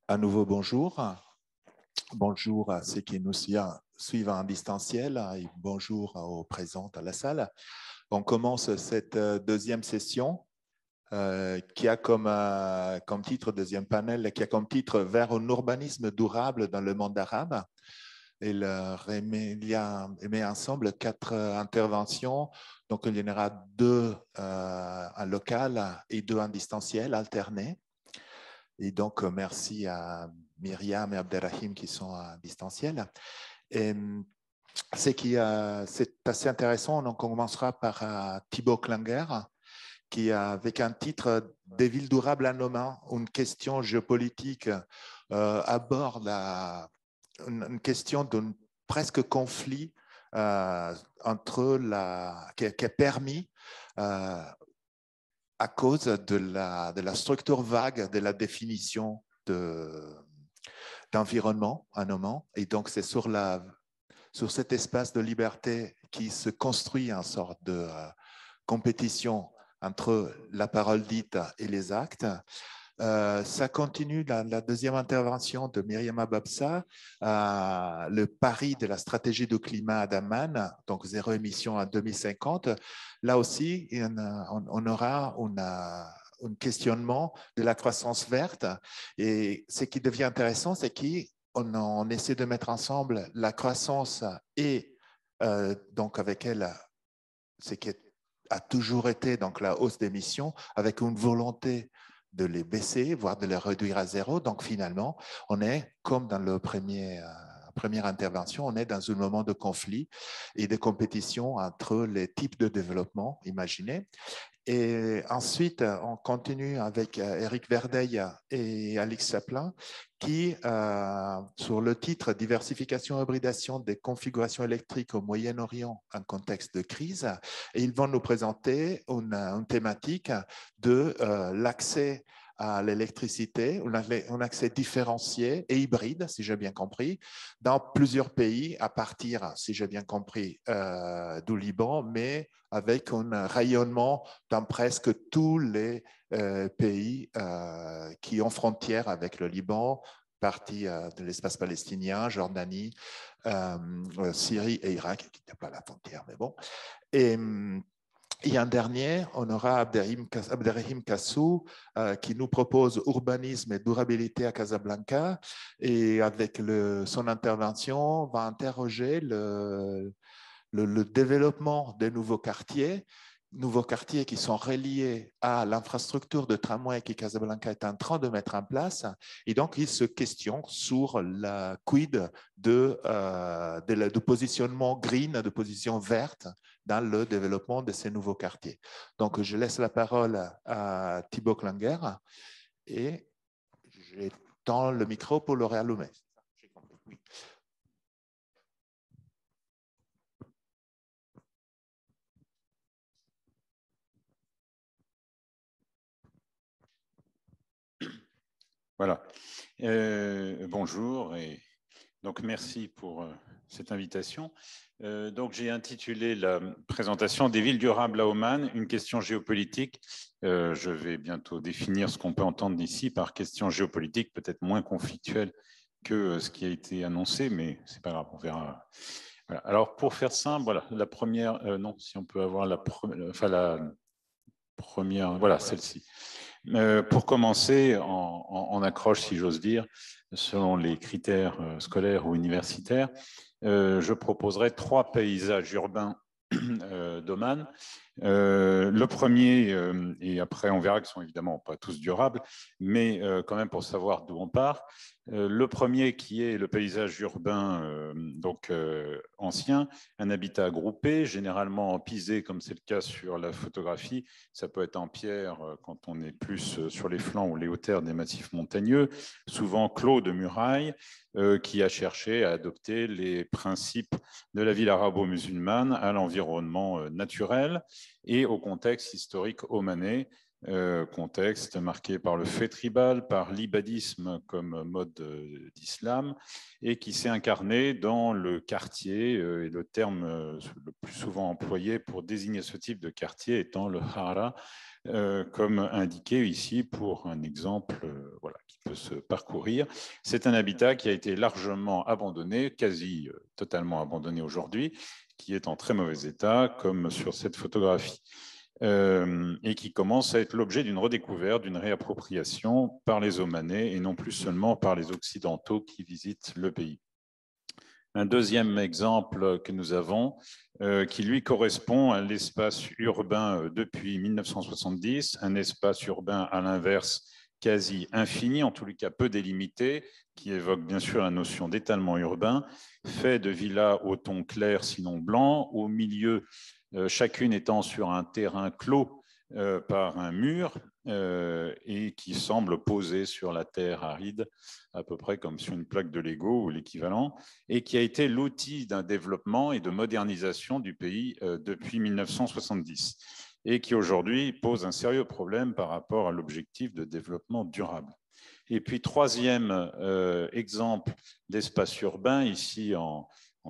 À nouveau, bonjour. Bonjour à ceux qui nous suivent en distanciel et bonjour aux présents à la salle. On commence cette deuxième session qui a comme titre, deuxième panel, qui a comme titre Vers un urbanisme durable dans le monde arabe. Il met ensemble 4 interventions. Donc, il y en aura 2 en local et 2 en distanciel alternés. Et donc, merci à Myriam et Abderrahim qui sont à distanciel. Et c'est assez intéressant. On commencera par Thibaut Klinger, qui, avec un titre Des villes durables à Oman, une question géopolitique, aborde une question d'un presque conflit qui a permis à cause de la structure vague de la définition d'environnement à Oman. Et donc, c'est sur cet espace de liberté qui se construit une sorte de compétition entre la parole dite et les actes. Ça continue la deuxième intervention de Myriam Ababsa, le pari de la stratégie du climat à Daman, donc zéro émission en 2050. Là aussi, on aura un questionnement de la croissance verte. Et ce qui devient intéressant, c'est qu'on essaie de mettre ensemble la croissance et donc avec elle, ce qui a toujours été donc la hausse d'émissions, avec une volonté de les baisser, voire de les réduire à zéro. Donc finalement, on est, comme dans la première intervention, on est dans un moment de conflit et de compétition entre les types de développement imaginés. Et ensuite, on continue avec Eric Verdeil et Alix Chaplin qui, sur le titre Diversification et hybridation des configurations électriques au Moyen-Orient en contexte de crise, et ils vont nous présenter une thématique de l'accès à l'électricité, un accès différencié et hybride, si j'ai bien compris, dans plusieurs pays à partir, si j'ai bien compris, du Liban, mais avec un rayonnement dans presque tous les pays qui ont frontière avec le Liban, partie de l'espace palestinien, Jordanie, Syrie et Irak, qui n'est pas la frontière, mais bon. Et un dernier, on aura Abderrahim Kassou qui nous propose urbanisme et durabilité à Casablanca. Et avec son intervention, va interroger le développement des nouveaux quartiers qui sont reliés à l'infrastructure de tramway que Casablanca est en train de mettre en place. Et donc, il se questionne sur la quid du positionnement green, de position verte dans le développement de ces nouveaux quartiers. Donc, je laisse la parole à Thibaut Klinger et je tends le micro pour le réallumer. J'ai compris, oui. Voilà. Bonjour et donc merci pour cette invitation. Donc j'ai intitulé la présentation des villes durables à Oman, une question géopolitique. Je vais bientôt définir ce qu'on peut entendre d'ici par question géopolitique, peut-être moins conflictuelle que ce qui a été annoncé, mais c'est pas grave, on verra. Voilà. Alors pour faire simple, voilà, la première, non, si on peut avoir la première, voilà, celle-ci. Pour commencer, en accroche, si j'ose dire, selon les critères scolaires ou universitaires, je proposerai 3 paysages urbains d'Oman. Le premier, et après on verra qu'ils sont évidemment pas tous durables, mais quand même pour savoir d'où on part. Le premier qui est le paysage urbain ancien, un habitat groupé, généralement en pisé comme c'est le cas sur la photographie. Ça peut être en pierre quand on est plus sur les flancs ou les hauteurs des massifs montagneux, souvent clos de murailles, qui a cherché à adopter les principes de la ville arabo-musulmane à l'environnement naturel et au contexte historique omanais, contexte marqué par le fait tribal, par l'ibadisme comme mode d'islam, et qui s'est incarné dans le quartier, et le terme le plus souvent employé pour désigner ce type de quartier étant le hara, comme indiqué ici pour un exemple voilà, qui peut se parcourir. C'est un habitat qui a été largement abandonné, quasi totalement abandonné aujourd'hui, qui est en très mauvais état, comme sur cette photographie, et qui commence à être l'objet d'une redécouverte, d'une réappropriation par les Omanais et non plus seulement par les Occidentaux qui visitent le pays. Un deuxième exemple que nous avons, qui lui correspond à l'espace urbain depuis 1970, un espace urbain à l'inverse quasi infini, en tous les cas peu délimité, qui évoque bien sûr la notion d'étalement urbain, fait de villas au ton clair sinon blanc, au milieu chacune étant sur un terrain clos par un mur et qui semble posé sur la terre aride, à peu près comme sur une plaque de Lego ou l'équivalent, et qui a été l'outil d'un développement et de modernisation du pays depuis 1970, et qui aujourd'hui pose un sérieux problème par rapport à l'objectif de développement durable. Et puis, troisième exemple d'espace urbain, ici en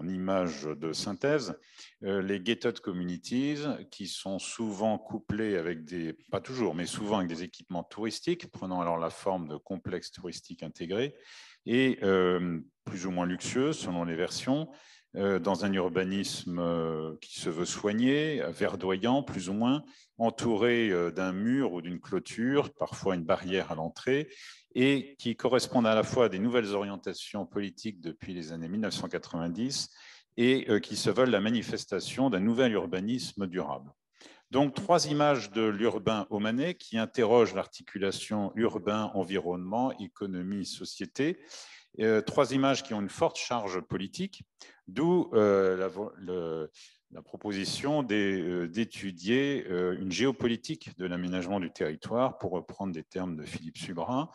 image de synthèse, les gated communities, qui sont souvent couplés avec des, pas toujours, mais souvent avec des équipements touristiques, prenant alors la forme de complexes touristiques intégrés, et plus ou moins luxueux selon les versions, dans un urbanisme qui se veut soigné, verdoyant plus ou moins, entouré d'un mur ou d'une clôture, parfois une barrière à l'entrée, et qui correspondent à la fois à des nouvelles orientations politiques depuis les années 1990 et qui se veulent la manifestation d'un nouvel urbanisme durable. Donc, trois images de l'urbain omanais qui interrogent l'articulation urbain-environnement, économie, société. Trois images qui ont une forte charge politique, d'où la proposition d'étudier une géopolitique de l'aménagement du territoire, pour reprendre des termes de Philippe Subrin,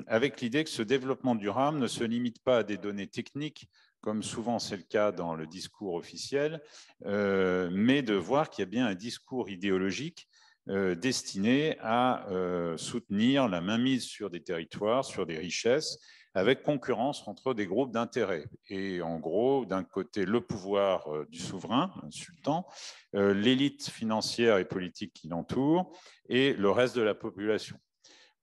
avec l'idée que ce développement durable ne se limite pas à des données techniques, comme souvent c'est le cas dans le discours officiel, mais de voir qu'il y a bien un discours idéologique destiné à soutenir la mainmise sur des territoires, sur des richesses, avec concurrence entre des groupes d'intérêts. Et en gros, d'un côté, le pouvoir du souverain, le sultan, l'élite financière et politique qui l'entoure, et le reste de la population.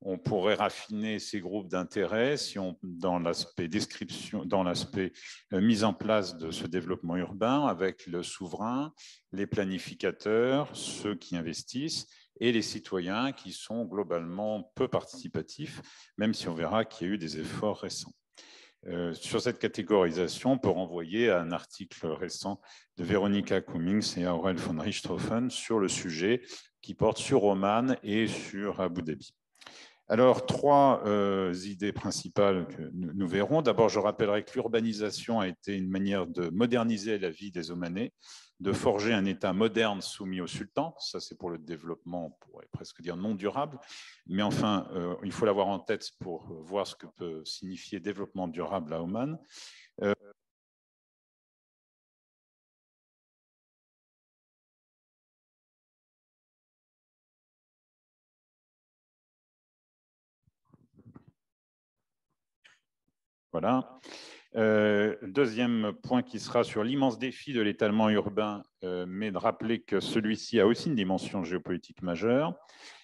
On pourrait raffiner ces groupes d'intérêts si dans l'aspect description, dans l'aspect mise en place de ce développement urbain, avec le souverain, les planificateurs, ceux qui investissent, et les citoyens qui sont globalement peu participatifs, même si on verra qu'il y a eu des efforts récents. Sur cette catégorisation, on peut renvoyer à un article récent de Veronika Cummings et Aurel von Richthofen sur le sujet, qui porte sur Oman et sur Abu Dhabi. Alors, trois idées principales que nous verrons. D'abord, je rappellerai que l'urbanisation a été une manière de moderniser la vie des Omanais, de forger un État moderne soumis au sultan. Ça, c'est pour le développement, on pourrait presque dire non durable. Mais enfin, il faut l'avoir en tête pour voir ce que peut signifier développement durable à Oman. Voilà. Deuxième point qui sera sur l'immense défi de l'étalement urbain, mais de rappeler que celui-ci a aussi une dimension géopolitique majeure.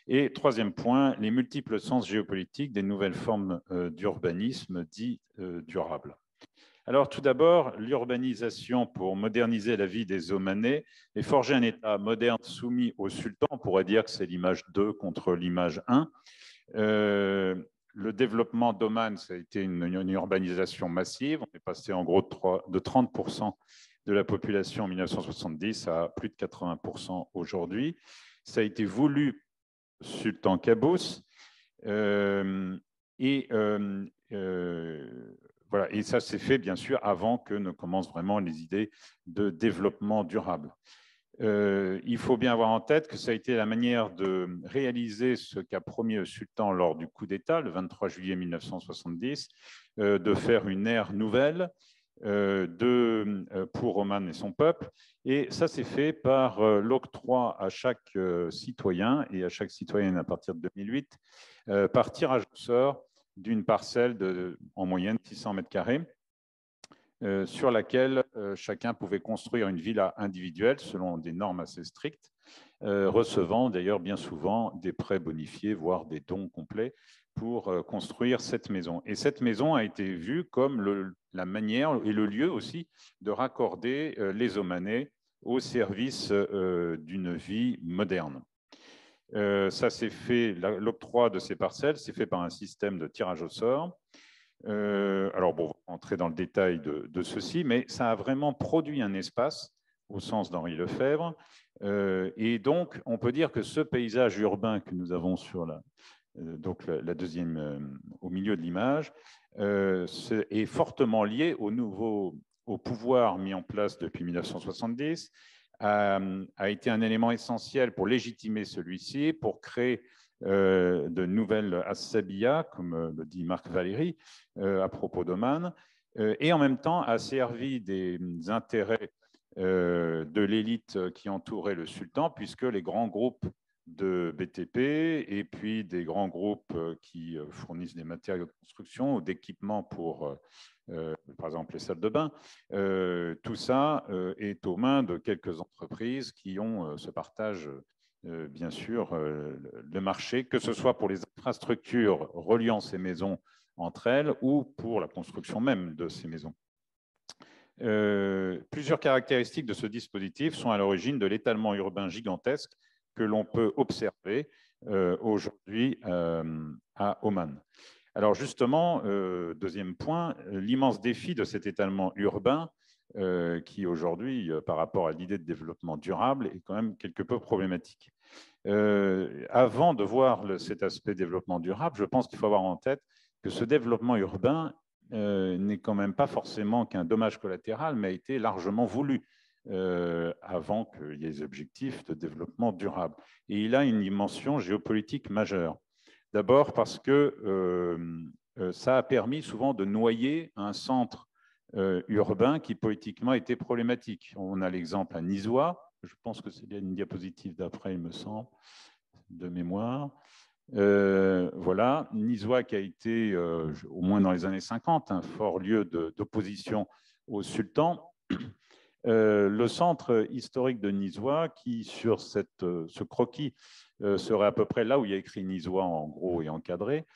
Et troisième point, les multiples sens géopolitiques des nouvelles formes d'urbanisme dit durable. Alors tout d'abord, l'urbanisation pour moderniser la vie des Omanais et forger un État moderne soumis au sultan, on pourrait dire que c'est l'image 2 contre l'image 1. Le développement d'Oman, ça a été une urbanisation massive. On est passé en gros de 30% de la population en 1970 à plus de 80% aujourd'hui. Ça a été voulu Sultan Qaboos. Voilà, et ça s'est fait bien sûr avant que ne commencent vraiment les idées de développement durable. Il faut bien avoir en tête que ça a été la manière de réaliser ce qu'a promis le sultan lors du coup d'État, le 23 juillet 1970, de faire une ère nouvelle pour Oman et son peuple. Et ça s'est fait par l'octroi à chaque citoyen et à chaque citoyenne à partir de 2008, par tirage au sort d'une parcelle de, en moyenne, 600 mètres carrés, sur laquelle chacun pouvait construire une villa individuelle selon des normes assez strictes, recevant d'ailleurs bien souvent des prêts bonifiés, voire des dons complets pour construire cette maison. Et cette maison a été vue comme la manière et le lieu aussi de raccorder les Omanais au service d'une vie moderne. Ça s'est fait, l'octroi de ces parcelles s'est fait par un système de tirage au sort. Alors bon, on va entrer dans le détail de ceci, mais ça a vraiment produit un espace au sens d'Henri Lefebvre. Et donc, on peut dire que ce paysage urbain que nous avons sur donc la deuxième, au milieu de l'image, est fortement lié au pouvoir mis en place depuis 1970, a été un élément essentiel pour légitimer celui-ci, pour créer de nouvelles assabias, comme le dit Marc Valéry à propos d'Oman, et en même temps a servi des intérêts de l'élite qui entourait le sultan, puisque les grands groupes de BTP et puis des grands groupes qui fournissent des matériaux de construction ou d'équipements pour, par exemple, les salles de bain, tout ça est aux mains de quelques entreprises qui ont ce partage, bien sûr, le marché, que ce soit pour les infrastructures reliant ces maisons entre elles ou pour la construction même de ces maisons. Plusieurs caractéristiques de ce dispositif sont à l'origine de l'étalement urbain gigantesque que l'on peut observer aujourd'hui à Oman. Alors justement, deuxième point, l'immense défi de cet étalement urbain qui aujourd'hui, par rapport à l'idée de développement durable, est quand même quelque peu problématique. Avant de voir cet aspect développement durable, je pense qu'il faut avoir en tête que ce développement urbain n'est quand même pas forcément qu'un dommage collatéral, mais a été largement voulu avant qu'il y ait des objectifs de développement durable. Et il a une dimension géopolitique majeure. D'abord parce que ça a permis souvent de noyer un centre urbain qui politiquement était problématique. On a l'exemple à Nizois, je pense que c'est une diapositive d'après, il me semble, de mémoire. Voilà, Nizois qui a été, au moins dans les années 50, un fort lieu d'opposition au sultan. Le centre historique de Nizois, qui sur ce croquis serait à peu près là où il y a écrit Nizois en gros et encadré,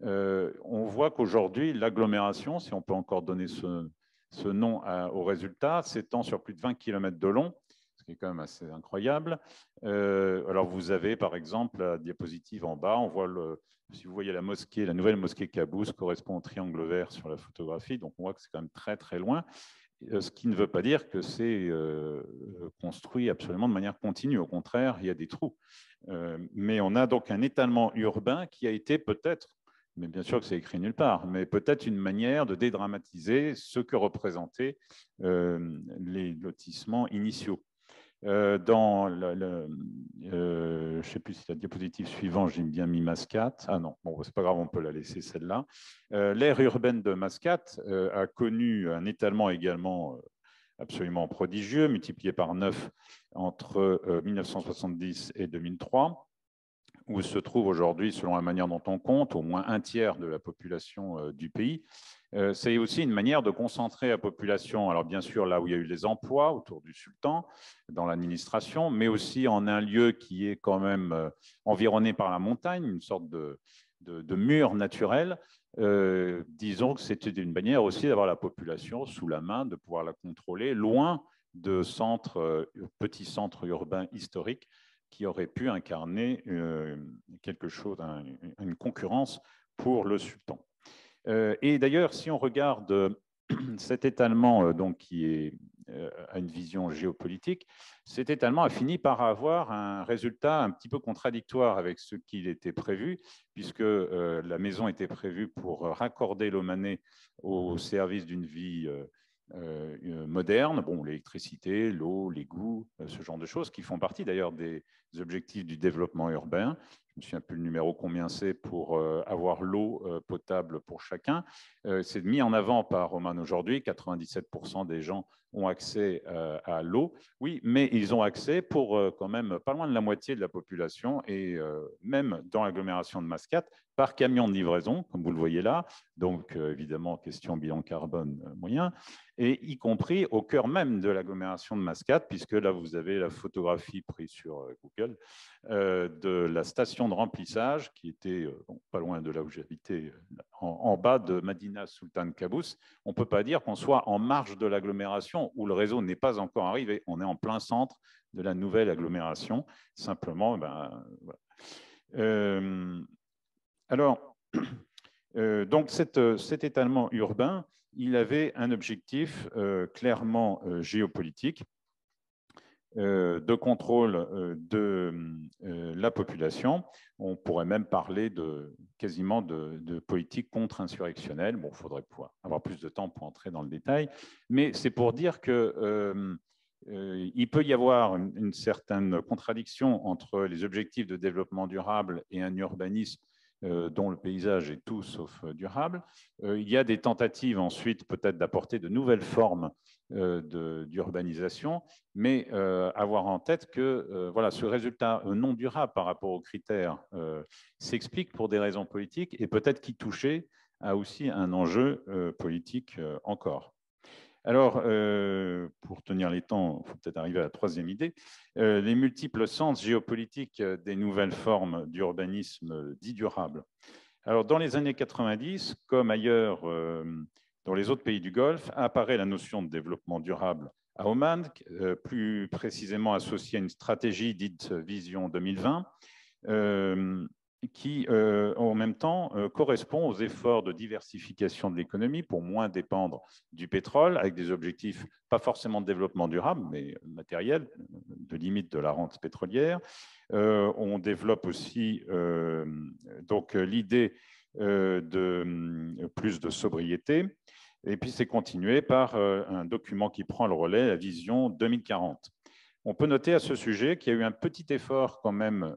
on voit qu'aujourd'hui, l'agglomération, si on peut encore donner ce nom au résultat, s'étend sur plus de 20 km de long, ce qui est quand même assez incroyable. Alors vous avez par exemple la diapositive en bas, on voit si vous voyez la mosquée, la nouvelle mosquée Qaboos correspond au triangle vert sur la photographie, donc on voit que c'est quand même très très loin, ce qui ne veut pas dire que c'est construit absolument de manière continue, au contraire, il y a des trous. Mais on a donc un étalement urbain qui a été peut-être, mais bien sûr que c'est écrit nulle part, mais peut-être une manière de dédramatiser ce que représentaient les lotissements initiaux. Dans je ne sais plus si la diapositive suivante, j'ai bien mis Mascate. Ah non, bon, c'est pas grave, on peut la laisser celle-là. L'aire urbaine de Mascate a connu un étalement également absolument prodigieux, multiplié par 9 entre 1970 et 2003, où se trouve aujourd'hui, selon la manière dont on compte, au moins un tiers de la population du pays. C'est aussi une manière de concentrer la population, alors bien sûr là où il y a eu les emplois autour du sultan, dans l'administration, mais aussi en un lieu qui est quand même environné par la montagne, une sorte de mur naturel. Disons que c'était une manière aussi d'avoir la population sous la main, de pouvoir la contrôler, loin de petits centres urbains historiques qui auraient pu incarner quelque chose, une concurrence pour le sultan. Et d'ailleurs, si on regarde cet étalement donc, qui a une vision géopolitique, cet étalement a fini par avoir un résultat un petit peu contradictoire avec ce qu'il était prévu, puisque la maison était prévue pour raccorder l'Omanais au service d'une vie moderne, bon, l'électricité, l'eau, l'égout, ce genre de choses, qui font partie d'ailleurs des objectifs du développement urbain. Je me souviens plus le numéro combien c'est pour avoir l'eau potable pour chacun. C'est mis en avant par Oman aujourd'hui. 97% des gens ont accès à l'eau. Oui, mais ils ont accès pour quand même pas loin de la moitié de la population et même dans l'agglomération de Mascate par camion de livraison, comme vous le voyez là. Donc évidemment, question bilan carbone moyen. et y compris au cœur même de l'agglomération de Mascate, puisque là, vous avez la photographie prise sur Google de la station de remplissage qui était pas loin de là où j'habitais, en bas de Madina Sultan Qaboos. On ne peut pas dire qu'on soit en marge de l'agglomération où le réseau n'est pas encore arrivé. On est en plein centre de la nouvelle agglomération. Simplement, voilà. Alors, donc cet étalement urbain, il avait un objectif clairement géopolitique, de contrôle de la population. On pourrait même parler quasiment de politique contre-insurrectionnelle. Bon, il faudrait avoir plus de temps pour entrer dans le détail, mais c'est pour dire que il peut y avoir une certaine contradiction entre les objectifs de développement durable et un urbanisme dont le paysage est tout sauf durable. Il y a des tentatives ensuite peut-être d'apporter de nouvelles formes d'urbanisation, mais avoir en tête que voilà, ce résultat non durable par rapport aux critères s'explique pour des raisons politiques et peut-être qu'y toucher a aussi un enjeu politique encore. Alors, pour tenir les temps, il faut peut-être arriver à la troisième idée. Les multiples sens géopolitiques des nouvelles formes d'urbanisme dit durable. Alors, dans les années 90, comme ailleurs dans les autres pays du Golfe, apparaît la notion de développement durable à Oman, plus précisément associée à une stratégie dite Vision 2020, qui, en même temps, correspond aux efforts de diversification de l'économie pour moins dépendre du pétrole, avec des objectifs pas forcément de développement durable, mais matériel, de limite de la rente pétrolière. On développe aussi donc l'idée de plus de sobriété. Et puis, c'est continué par un document qui prend le relais, la Vision 2040. On peut noter à ce sujet qu'il y a eu un petit effort quand même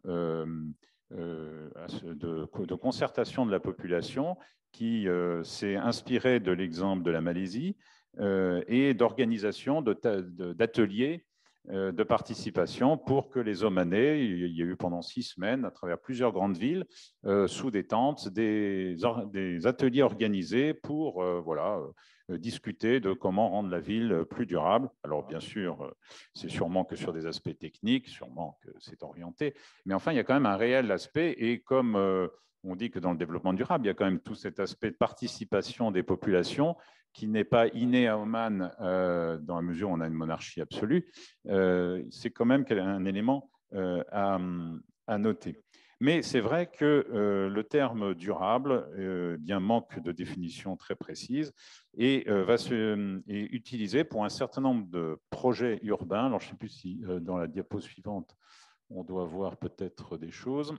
de concertation de la population qui s'est inspiré de l'exemple de la Malaisie et d'organisation d'ateliers de participation pour que les Omanais, il y a eu pendant 6 semaines à travers plusieurs grandes villes, sous des tentes, des ateliers organisés pour voilà, discuter de comment rendre la ville plus durable. Alors bien sûr, c'est sûrement que sur des aspects techniques, sûrement que c'est orienté, mais enfin il y a quand même un réel aspect et comme on dit que dans le développement durable, il y a quand même tout cet aspect de participation des populations qui n'est pas inné à Oman dans la mesure où on a une monarchie absolue, c'est quand même un élément à noter. Mais c'est vrai que le terme durable bien manque de définition très précise et est utilisé pour un certain nombre de projets urbains. Alors, je ne sais plus si dans la diapo suivante, on doit voir peut-être des choses.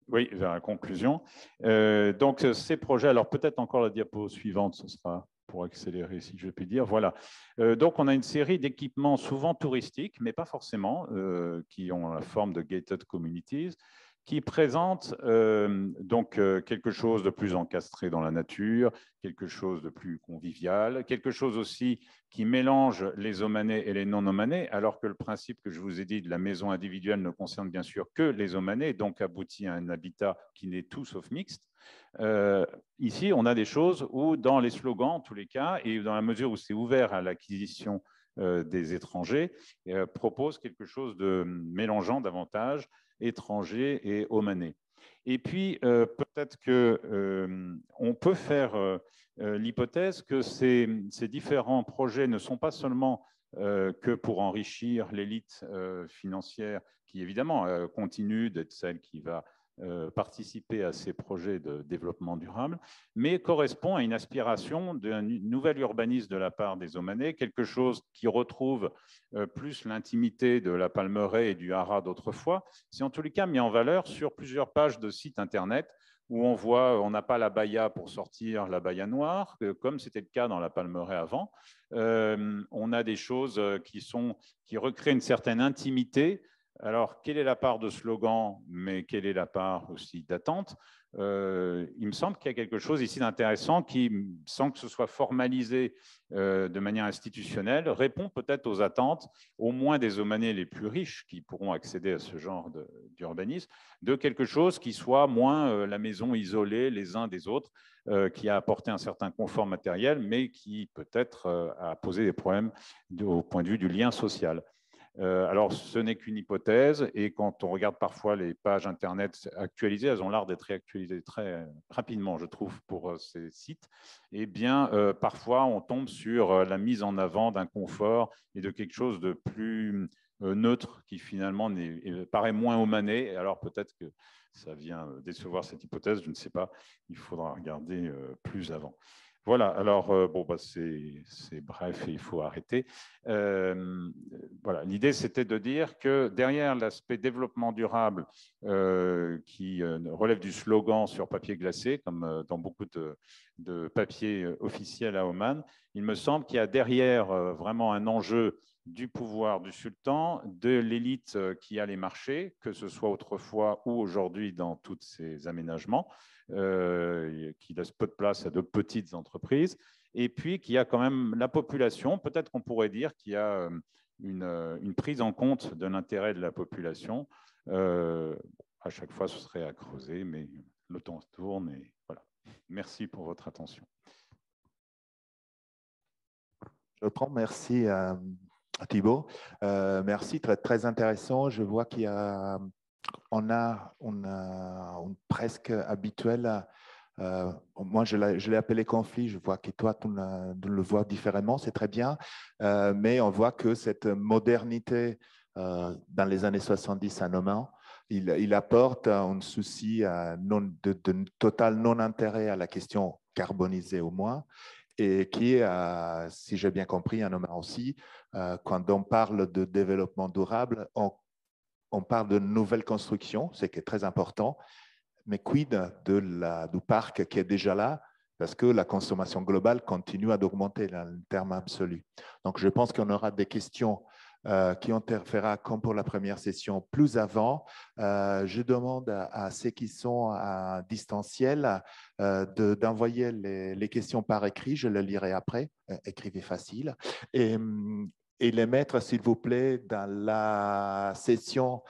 Oui, vers la conclusion. Donc, ces projets, alors peut-être encore la diapo suivante, ce sera pour accélérer, si je puis dire. Voilà. Donc, on a une série d'équipements souvent touristiques, mais pas forcément, qui ont la forme de gated communities, qui présentent donc quelque chose de plus encastré dans la nature, quelque chose de plus convivial, quelque chose aussi qui mélange les Omanais et les non-Omanais, alors que le principe que je vous ai dit de la maison individuelle ne concerne bien sûr que les Omanais, donc aboutit à un habitat qui n'est tout sauf mixte. Ici, on a des choses où, dans les slogans, en tous les cas, et dans la mesure où c'est ouvert à l'acquisition des étrangers, propose quelque chose de mélangeant davantage étrangers et omanais. Et puis, peut-être qu'on peut faire l'hypothèse que ces différents projets ne sont pas seulement que pour enrichir l'élite financière, qui évidemment continue d'être celle qui va participer à ces projets de développement durable, mais correspond à une aspiration d'un nouvel urbanisme de la part des Omanais, quelque chose qui retrouve plus l'intimité de la Palmeraie et du Hara d'autrefois. C'est en tous les cas mis en valeur sur plusieurs pages de sites internet où on voit, on n'a pas la baya pour sortir la baya noire, comme c'était le cas dans la Palmeraie avant. On a des choses qui recréent une certaine intimité Alors, quelle est la part de slogan, mais quelle est la part aussi d'attente? Il me semble qu'il y a quelque chose ici d'intéressant qui, sans que ce soit formalisé de manière institutionnelle, répond peut-être aux attentes, au moins des Omanais les plus riches qui pourront accéder à ce genre d'urbanisme, de quelque chose qui soit moins la maison isolée les uns des autres, qui a apporté un certain confort matériel, mais qui peut-être a posé des problèmes au point de vue du lien social. Alors, ce n'est qu'une hypothèse, et quand on regarde parfois les pages Internet actualisées, elles ont l'art d'être réactualisées très rapidement, je trouve, pour ces sites. Eh bien, parfois, on tombe sur la mise en avant d'un confort et de quelque chose de plus neutre qui finalement paraît moins omané. Alors, peut-être que ça vient décevoir cette hypothèse, je ne sais pas, il faudra regarder plus avant. Voilà, alors bon, bah, c'est bref et il faut arrêter. Voilà, l'idée c'était de dire que derrière l'aspect développement durable qui relève du slogan sur papier glacé, comme dans beaucoup de papiers officiels à Oman, il me semble qu'il y a derrière vraiment un enjeu du pouvoir du sultan, de l'élite qui a les marchés, que ce soit autrefois ou aujourd'hui dans tous ces aménagements, qui laisse peu de place à de petites entreprises, et puis qu'il y a quand même la population. Peut-être qu'on pourrait dire qu'il y a une prise en compte de l'intérêt de la population. À chaque fois, ce serait à creuser, mais le temps se tourne. Et voilà. Merci pour votre attention. Je prends, merci à Thibaut. Merci, très, très intéressant. Je vois qu'il y a, on a presque habituel. Moi, je l'ai appelé conflit. Je vois que toi, tu le vois différemment. C'est très bien. Mais on voit que cette modernité dans les années 70 à Oman, il apporte un souci de total non-intérêt à la question carbonisée au moins, et qui est, si j'ai bien compris, un homme aussi, quand on parle de développement durable, on parle de nouvelle construction, ce qui est très important, mais quid du parc qui est déjà là, parce que la consommation globale continue à augmenter dans le terme absolu. Donc, je pense qu'on aura des questions qui interférera comme pour la première session plus avant. Je demande à ceux qui sont à distanciel d'envoyer les questions par écrit. Je les lirai après. Écrivez facile. Et les mettre, s'il vous plaît, dans la session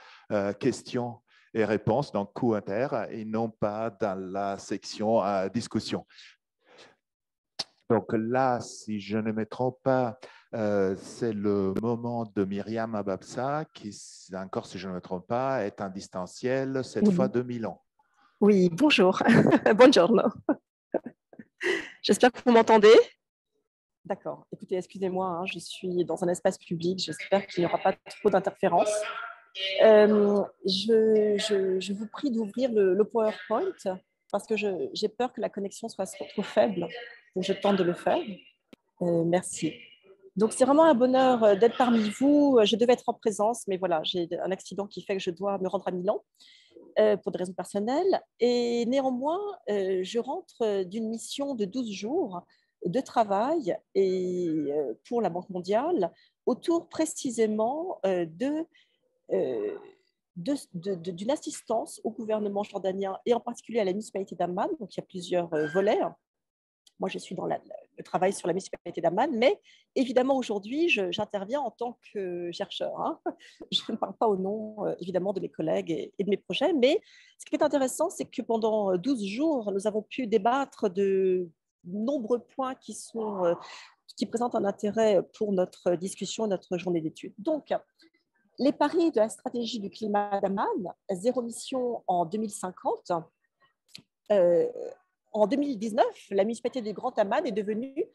questions et réponses, donc coup inter, et non pas dans la section discussion. Donc là, si je ne me trompe pas, c'est le moment de Myriam Ababsa, qui, encore si je ne me trompe pas, est en distanciel, cette fois de Milan. Oui, bonjour. Buongiorno. J'espère que vous m'entendez. D'accord. Écoutez, excusez-moi, hein, je suis dans un espace public. J'espère qu'il n'y aura pas trop d'interférences. Je vous prie d'ouvrir le PowerPoint parce que j'ai peur que la connexion soit trop faible. Donc, je tente de le faire. Merci. Donc, c'est vraiment un bonheur d'être parmi vous. Je devais être en présence, mais voilà, j'ai un accident qui fait que je dois me rendre à Milan pour des raisons personnelles. Et néanmoins, je rentre d'une mission de 12 jours de travail pour la Banque mondiale autour précisément d'une assistance au gouvernement jordanien et en particulier à la municipalité d'Amman. Donc, il y a plusieurs volets. Moi, je suis dans le travail sur la municipalité d'Amman, mais évidemment, aujourd'hui, j'interviens en tant que chercheur. Hein. Je ne parle pas au nom, évidemment, de mes collègues et de mes projets, mais ce qui est intéressant, c'est que pendant 12 jours, nous avons pu débattre de nombreux points qui présentent un intérêt pour notre discussion, notre journée d'études. Donc, les paris de la stratégie du climat d'Amman, zéro émission en 2050, en 2019, la municipalité du Grand Amman est devenue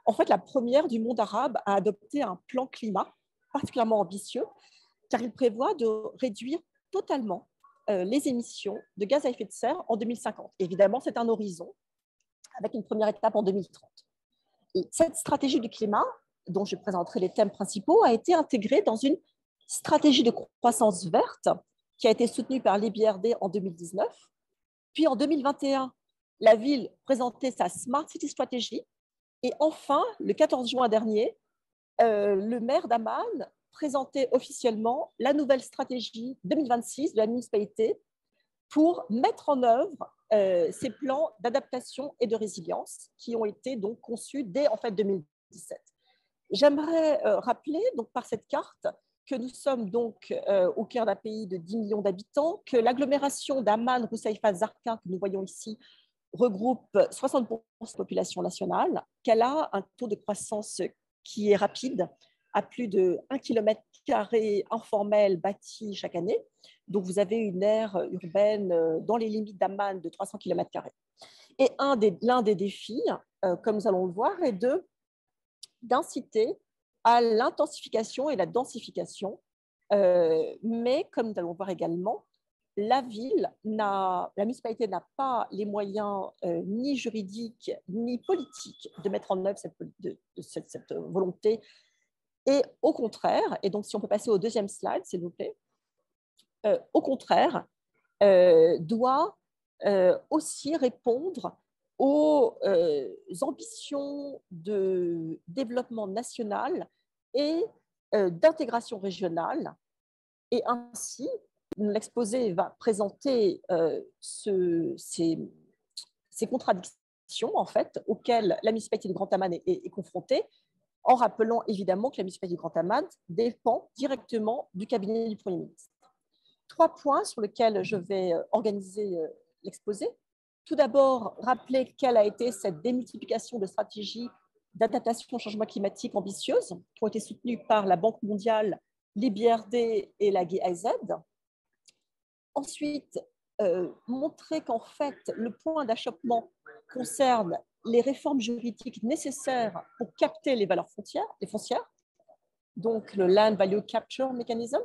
en fait la première du monde arabe à adopter un plan climat particulièrement ambitieux, car il prévoit de réduire totalement les émissions de gaz à effet de serre en 2050. Évidemment, c'est un horizon avec une première étape en 2030. Et cette stratégie du climat, dont je présenterai les thèmes principaux, a été intégrée dans une stratégie de croissance verte qui a été soutenue par l'IBRD en 2019. Puis en 2021, la ville présentait sa Smart City Strategy. Et enfin, le 14 juin dernier, le maire d'Amman présenté officiellement la nouvelle stratégie 2026 de la municipalité pour mettre en œuvre ces plans d'adaptation et de résilience qui ont été donc conçus dès en fait 2017. J'aimerais rappeler donc par cette carte que nous sommes donc au cœur d'un pays de 10 millions d'habitants, que l'agglomération d'Amman, Roussaifa, Zarqa, que nous voyons ici, regroupe 60% de la population nationale, qu'elle a un taux de croissance qui est rapide, à plus de 1 km² informel bâti chaque année. Donc, vous avez une aire urbaine dans les limites d'Amman de 300 km². Et l'un des défis, comme nous allons le voir, est d'inciter à l'intensification et la densification. Mais, comme nous allons voir également, la municipalité n'a pas les moyens ni juridiques ni politiques de mettre en œuvre cette volonté. Et au contraire, et donc si on peut passer au deuxième slide, s'il vous plaît, au contraire, doit aussi répondre aux ambitions de développement national et d'intégration régionale. Et ainsi, l'exposé va présenter ces contradictions en fait, auxquelles la municipalité de Grand Amman est confrontée, en rappelant évidemment que la municipalité du Grand Amman dépend directement du cabinet du Premier ministre. 3 points sur lesquels je vais organiser l'exposé. Tout d'abord, rappeler quelle a été cette démultiplication de stratégies d'adaptation au changement climatique ambitieuses qui ont été soutenues par la Banque mondiale, l'IBRD et la GIZ. Ensuite, montrer qu'en fait, le point d'achoppement concerne les réformes juridiques nécessaires pour capter les valeurs foncières, donc le Land Value Capture Mechanism,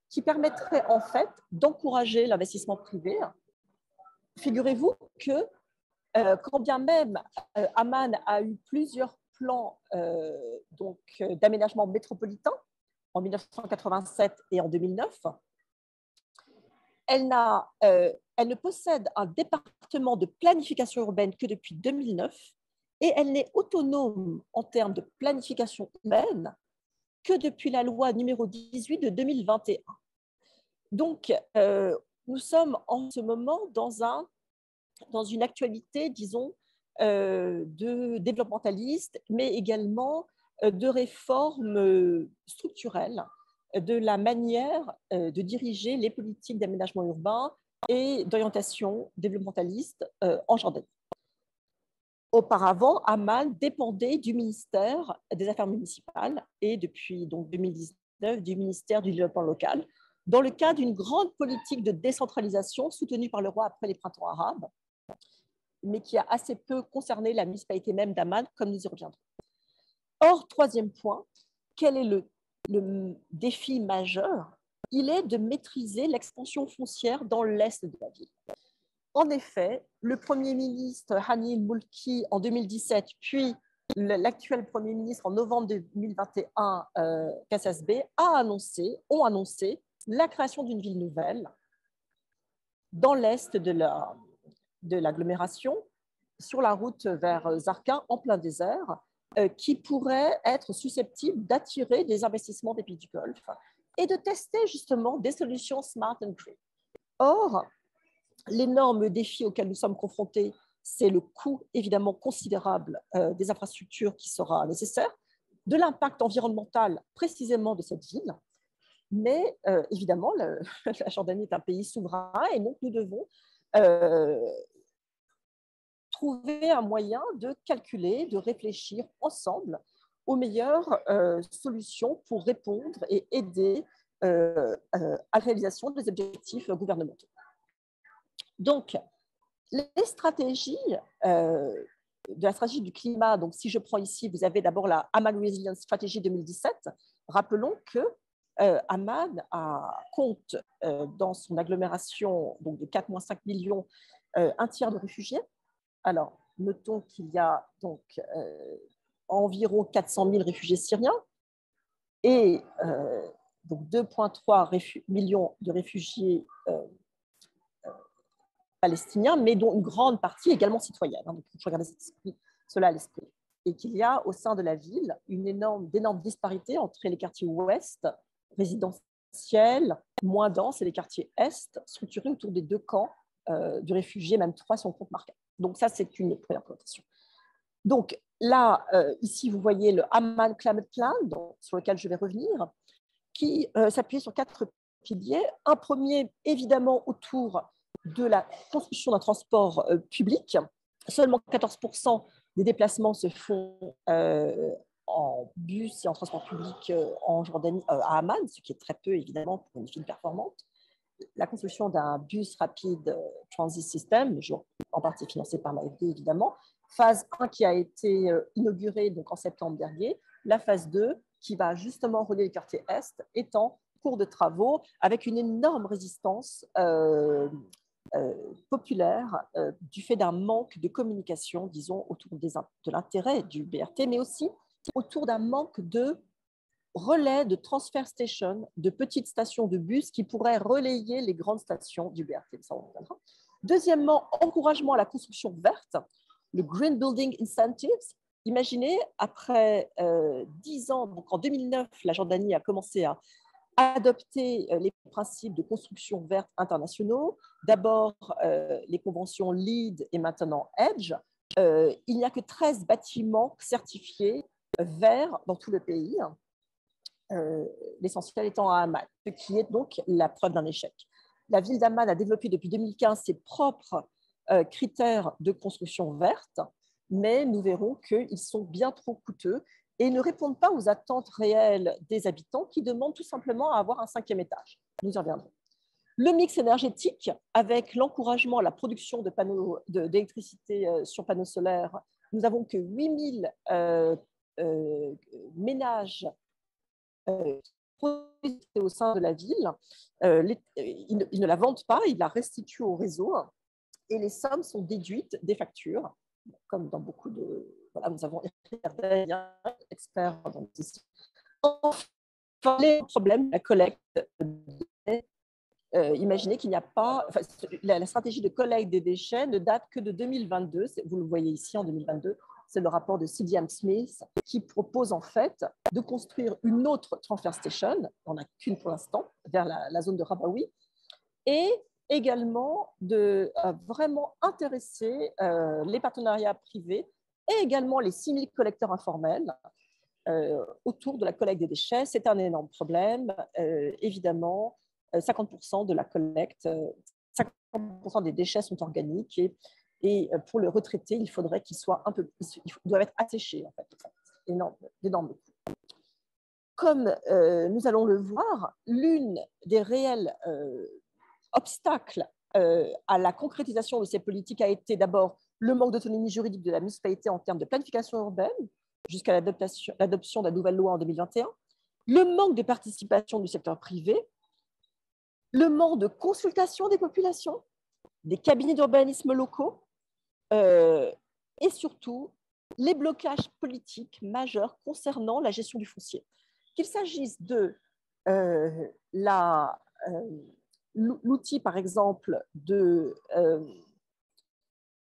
qui permettrait en fait d'encourager l'investissement privé. Figurez-vous que quand bien même Amman a eu plusieurs plans d'aménagement métropolitain en 1987 et en 2009, elle ne possède un département de planification urbaine que depuis 2009 et elle n'est autonome en termes de planification humaine que depuis la loi numéro 18 de 2021. Donc, nous sommes en ce moment dans une actualité, disons, de développementaliste, mais également de réformes structurelles de la manière de diriger les politiques d'aménagement urbain et d'orientation développementaliste en Jordanie. Auparavant, Amman dépendait du ministère des Affaires municipales et depuis donc, 2019 du ministère du développement local, dans le cadre d'une grande politique de décentralisation soutenue par le roi après les printemps arabes, mais qui a assez peu concerné la municipalité même d'Amman, comme nous y reviendrons. Or, troisième point, quel est le défi majeur? Il est de maîtriser l'expansion foncière dans l'est de la ville. En effet, le Premier ministre Hani El-Moulki en 2017, puis l'actuel Premier ministre en novembre 2021, Kassas Bey, ont annoncé la création d'une ville nouvelle dans l'est de l'agglomération, sur la route vers Zarqa, en plein désert, qui pourrait être susceptible d'attirer des investissements des pays du Golfe et de tester justement des solutions smart and green. Or, l'énorme défi auquel nous sommes confrontés, c'est le coût évidemment considérable des infrastructures qui sera nécessaire, de l'impact environnemental précisément de cette ville. Mais évidemment, la Jordanie est un pays souverain et donc nous devons trouver un moyen de calculer, de réfléchir ensemble aux meilleures solutions pour répondre et aider à la réalisation des objectifs gouvernementaux. Donc, les stratégies de la stratégie du climat, donc si je prends ici, vous avez d'abord la Amman Resilience Strategy 2017. Rappelons que Amman compte dans son agglomération donc de 4,5 millions, un tiers de réfugiés. Alors, notons qu'il y a donc environ 400 000 réfugiés syriens et donc 2,3 millions de réfugiés palestiniens, mais dont une grande partie également citoyenne. Donc, il faut regarder cela à l'esprit. Et qu'il y a au sein de la ville d'énormes disparités entre les quartiers ouest résidentiels moins denses et les quartiers Est structurés autour des 2 camps de réfugiés, même 3 si on compte Marca. Donc ça, c'est une première présentation. Donc là, ici, vous voyez le Amman Climate Plan, sur lequel je vais revenir, qui s'appuie sur 4 piliers. Un premier, évidemment, autour de la construction d'un transport public. Seulement 14% des déplacements se font en bus et en transport public en Jordanie, à Amman, ce qui est très peu, évidemment, pour une ville performante. La construction d'un bus rapide transit system, en partie financé par l'AFD, évidemment. Phase 1 qui a été inaugurée donc, en septembre dernier. La phase 2 qui va justement relier les quartiers Est est en cours de travaux avec une énorme résistance populaire du fait d'un manque de communication, disons, autour de l'intérêt du BRT, mais aussi autour d'un manque de relais de transfer station, de petites stations de bus qui pourraient relayer les grandes stations du BRT. Ça, on reviendra. Deuxièmement, encouragement à la construction verte, le Green Building Incentives. Imaginez, après 10 ans, donc en 2009, la Jordanie a commencé à adopter les principes de construction verte internationaux. D'abord, les conventions LEED et maintenant EDGE. Il n'y a que 13 bâtiments certifiés verts dans tout le pays, l'essentiel étant à Amman, ce qui est donc la preuve d'un échec. La ville d'Amman a développé depuis 2015 ses propres critères de construction verte, mais nous verrons qu'ils sont bien trop coûteux et ne répondent pas aux attentes réelles des habitants qui demandent tout simplement à avoir un 5e étage. Nous y reviendrons. Le mix énergétique, avec l'encouragement à la production de panneaux d'électricité sur panneaux solaires, nous n'avons que 8000 ménages au sein de la ville. Ils ne la vendent pas, ils la restituent au réseau et les sommes sont déduites des factures, comme dans beaucoup de... Voilà, nous avons experts dans ici. Enfin, les problèmes, la collecte, imaginez qu'il n'y a pas... Enfin, la stratégie de collecte des déchets ne date que de 2022, vous le voyez ici en 2022, c'est le rapport de CDM Smith qui propose en fait de construire une autre transfer station, on n'en a qu'une pour l'instant, vers la zone de Rabaoui, et également de vraiment intéresser les partenariats privés et également les 6000 collecteurs informels autour de la collecte des déchets. C'est un énorme problème. Évidemment, 50% de la collecte, 50% des déchets sont organiques et pour le retraiter, il faudrait qu'il soit il doit être asséché en fait. D'énormes coûts. Comme nous allons le voir, l'une des réels obstacles à la concrétisation de ces politiques a été d'abord le manque d'autonomie juridique de la municipalité en termes de planification urbaine, jusqu'à l'adoption de la nouvelle loi en 2021, le manque de participation du secteur privé, le manque de consultation des populations, des cabinets d'urbanisme locaux, et surtout les blocages politiques majeurs concernant la gestion du foncier. Qu'il s'agisse de l'outil, par exemple, de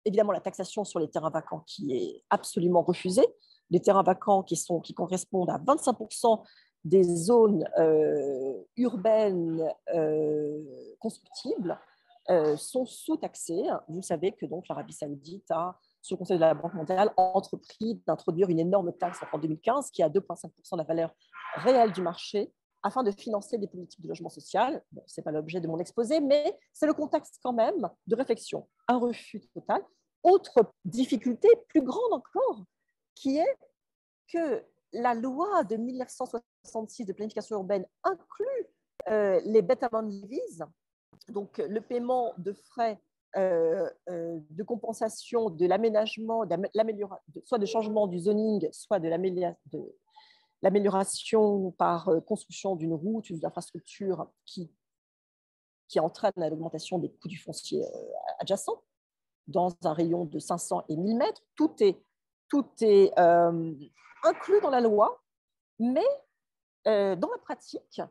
évidemment la taxation sur les terrains vacants qui est absolument refusée, les terrains vacants qui correspondent à 25% des zones urbaines constructibles sont sous-taxés. Vous savez que donc l'Arabie Saoudite a, sous le conseil de la Banque mondiale, entrepris d'introduire une énorme taxe en 2015 qui a 2,5% de la valeur réelle du marché afin de financer des politiques de logement social. Bon, ce n'est pas l'objet de mon exposé, mais c'est le contexte quand même de réflexion. Un refus total. Autre difficulté, plus grande encore, qui est que la loi de 1966 de planification urbaine inclut les betterment levies, donc le paiement de frais de compensation de l'aménagement, soit de changement du zoning, soit de l'amélioration par construction d'une route, d'une infrastructure qui entraîne l'augmentation des coûts du foncier adjacent dans un rayon de 500 et 1000 mètres. Tout est inclus dans la loi, mais dans la pratique,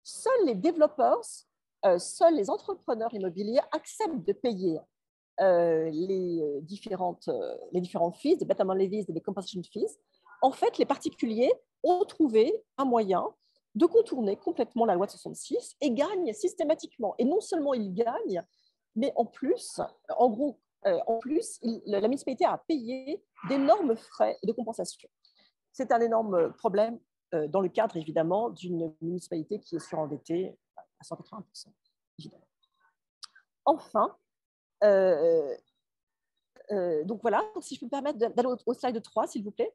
seuls les développeurs, seuls les entrepreneurs immobiliers acceptent de payer les différents fees, les betterment levies et les compensation fees. En fait, les particuliers ont trouvé un moyen de contourner complètement la loi de 66 et gagne systématiquement. Et non seulement il gagne, mais en plus, en gros, la municipalité a payé d'énormes frais de compensation. C'est un énorme problème dans le cadre, évidemment, d'une municipalité qui est surendettée à 180%, évidemment. Enfin, donc voilà, donc si je peux me permettre d'aller au slide 3, s'il vous plaît.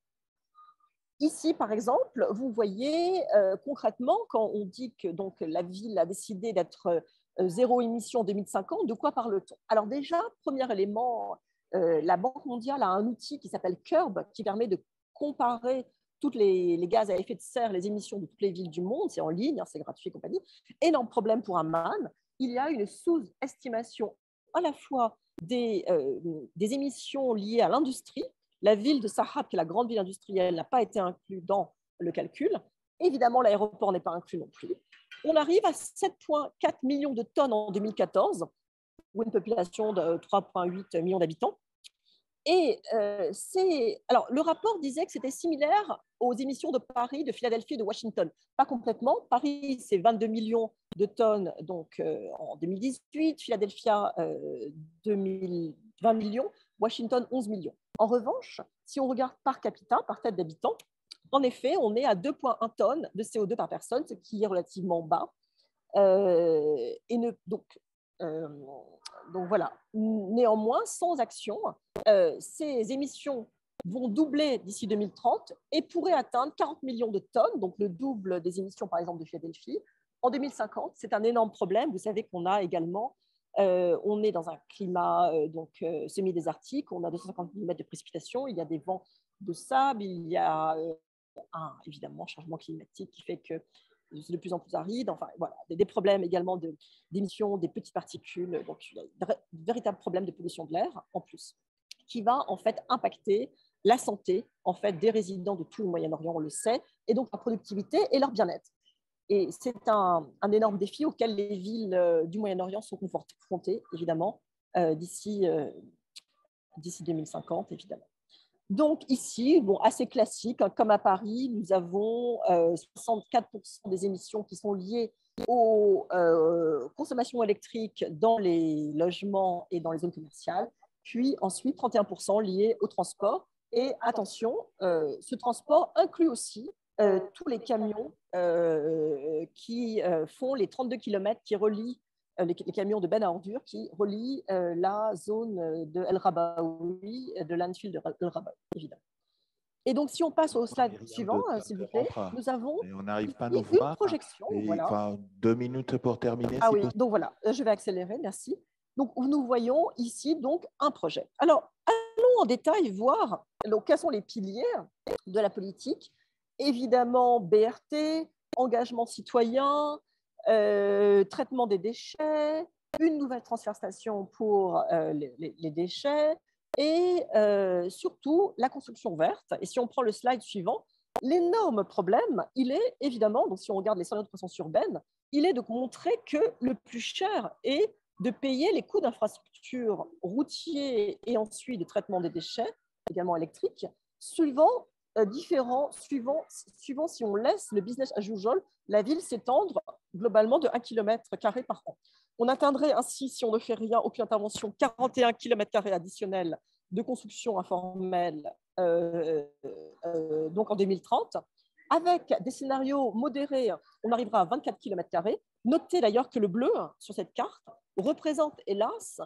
Ici, par exemple, vous voyez concrètement, quand on dit que donc, la ville a décidé d'être zéro émission en 2050, de quoi parle-t-on? Alors déjà, premier élément, la Banque mondiale a un outil qui s'appelle CURB, qui permet de comparer tous les gaz à effet de serre, les émissions de toutes les villes du monde, c'est en ligne, hein, c'est gratuit et compagnie. Énorme problème pour Amman, il y a une sous-estimation à la fois des émissions liées à l'industrie. La ville de Sahab, qui est la grande ville industrielle, n'a pas été inclue dans le calcul. Évidemment, l'aéroport n'est pas inclus non plus. On arrive à 7,4 millions de tonnes en 2014, ou une population de 3,8 millions d'habitants. Et alors, le rapport disait que c'était similaire aux émissions de Paris, de Philadelphie et de Washington. Pas complètement. Paris, c'est 22 millions de tonnes donc, en 2018, Philadelphia, 20 millions, Washington, 11 millions. En revanche, si on regarde par capita, par tête d'habitant, en effet, on est à 2,1 tonnes de CO2 par personne, ce qui est relativement bas. Donc voilà. Néanmoins, sans action, ces émissions vont doubler d'ici 2030 et pourraient atteindre 40 millions de tonnes, donc le double des émissions, par exemple, de Philadelphie. En 2050, c'est un énorme problème. Vous savez qu'on a également, on est dans un climat semi-désertique, on a 250 mm de précipitations, il y a des vents de sable, il y a évidemment un changement climatique qui fait que c'est de plus en plus aride, enfin voilà, des problèmes également d'émissions des petites particules, donc il y a un véritable problème de pollution de l'air en plus, qui va en fait impacter la santé en fait des résidents de tout le Moyen-Orient, on le sait, et donc leur productivité et leur bien-être. Et c'est un énorme défi auquel les villes du Moyen-Orient sont confrontées, évidemment, d'ici 2050, évidemment. Donc ici, bon, assez classique, hein, comme à Paris, nous avons 64% des émissions qui sont liées aux consommations électriques dans les logements et dans les zones commerciales, puis ensuite 31% liés au transport. Et attention, ce transport inclut aussi tous les camions qui font les 32 km qui relient les camions de benne à ordures qui relient la zone de El Rabaoui, de l'Anfield de El Rabaoui, évidemment. Et donc, si on passe au slide suivant, s'il vous plaît, nous avons on n'arrive pas à nous une voir. projection. Et voilà. 2 minutes pour terminer. Ah oui, donc voilà, je vais accélérer, merci. Donc, nous voyons ici donc un projet. Alors, allons en détail voir donc, quels sont les piliers de la politique. Évidemment, BRT, engagement citoyen, traitement des déchets, une nouvelle transfert station pour les déchets et surtout la construction verte. Et si on prend le slide suivant, l'énorme problème, il est évidemment, donc si on regarde les scénarios de croissance urbaine, il est de montrer que le plus cher est de payer les coûts d'infrastructures routiers et ensuite de traitement des déchets, également électriques, suivant si on laisse le business as usual, la ville s'étendre globalement de 1 km² par an. On atteindrait ainsi, si on ne fait rien, aucune intervention, 41 km² additionnels de construction informelle donc en 2030. Avec des scénarios modérés, on arrivera à 24 km². Notez d'ailleurs que le bleu sur cette carte représente, hélas,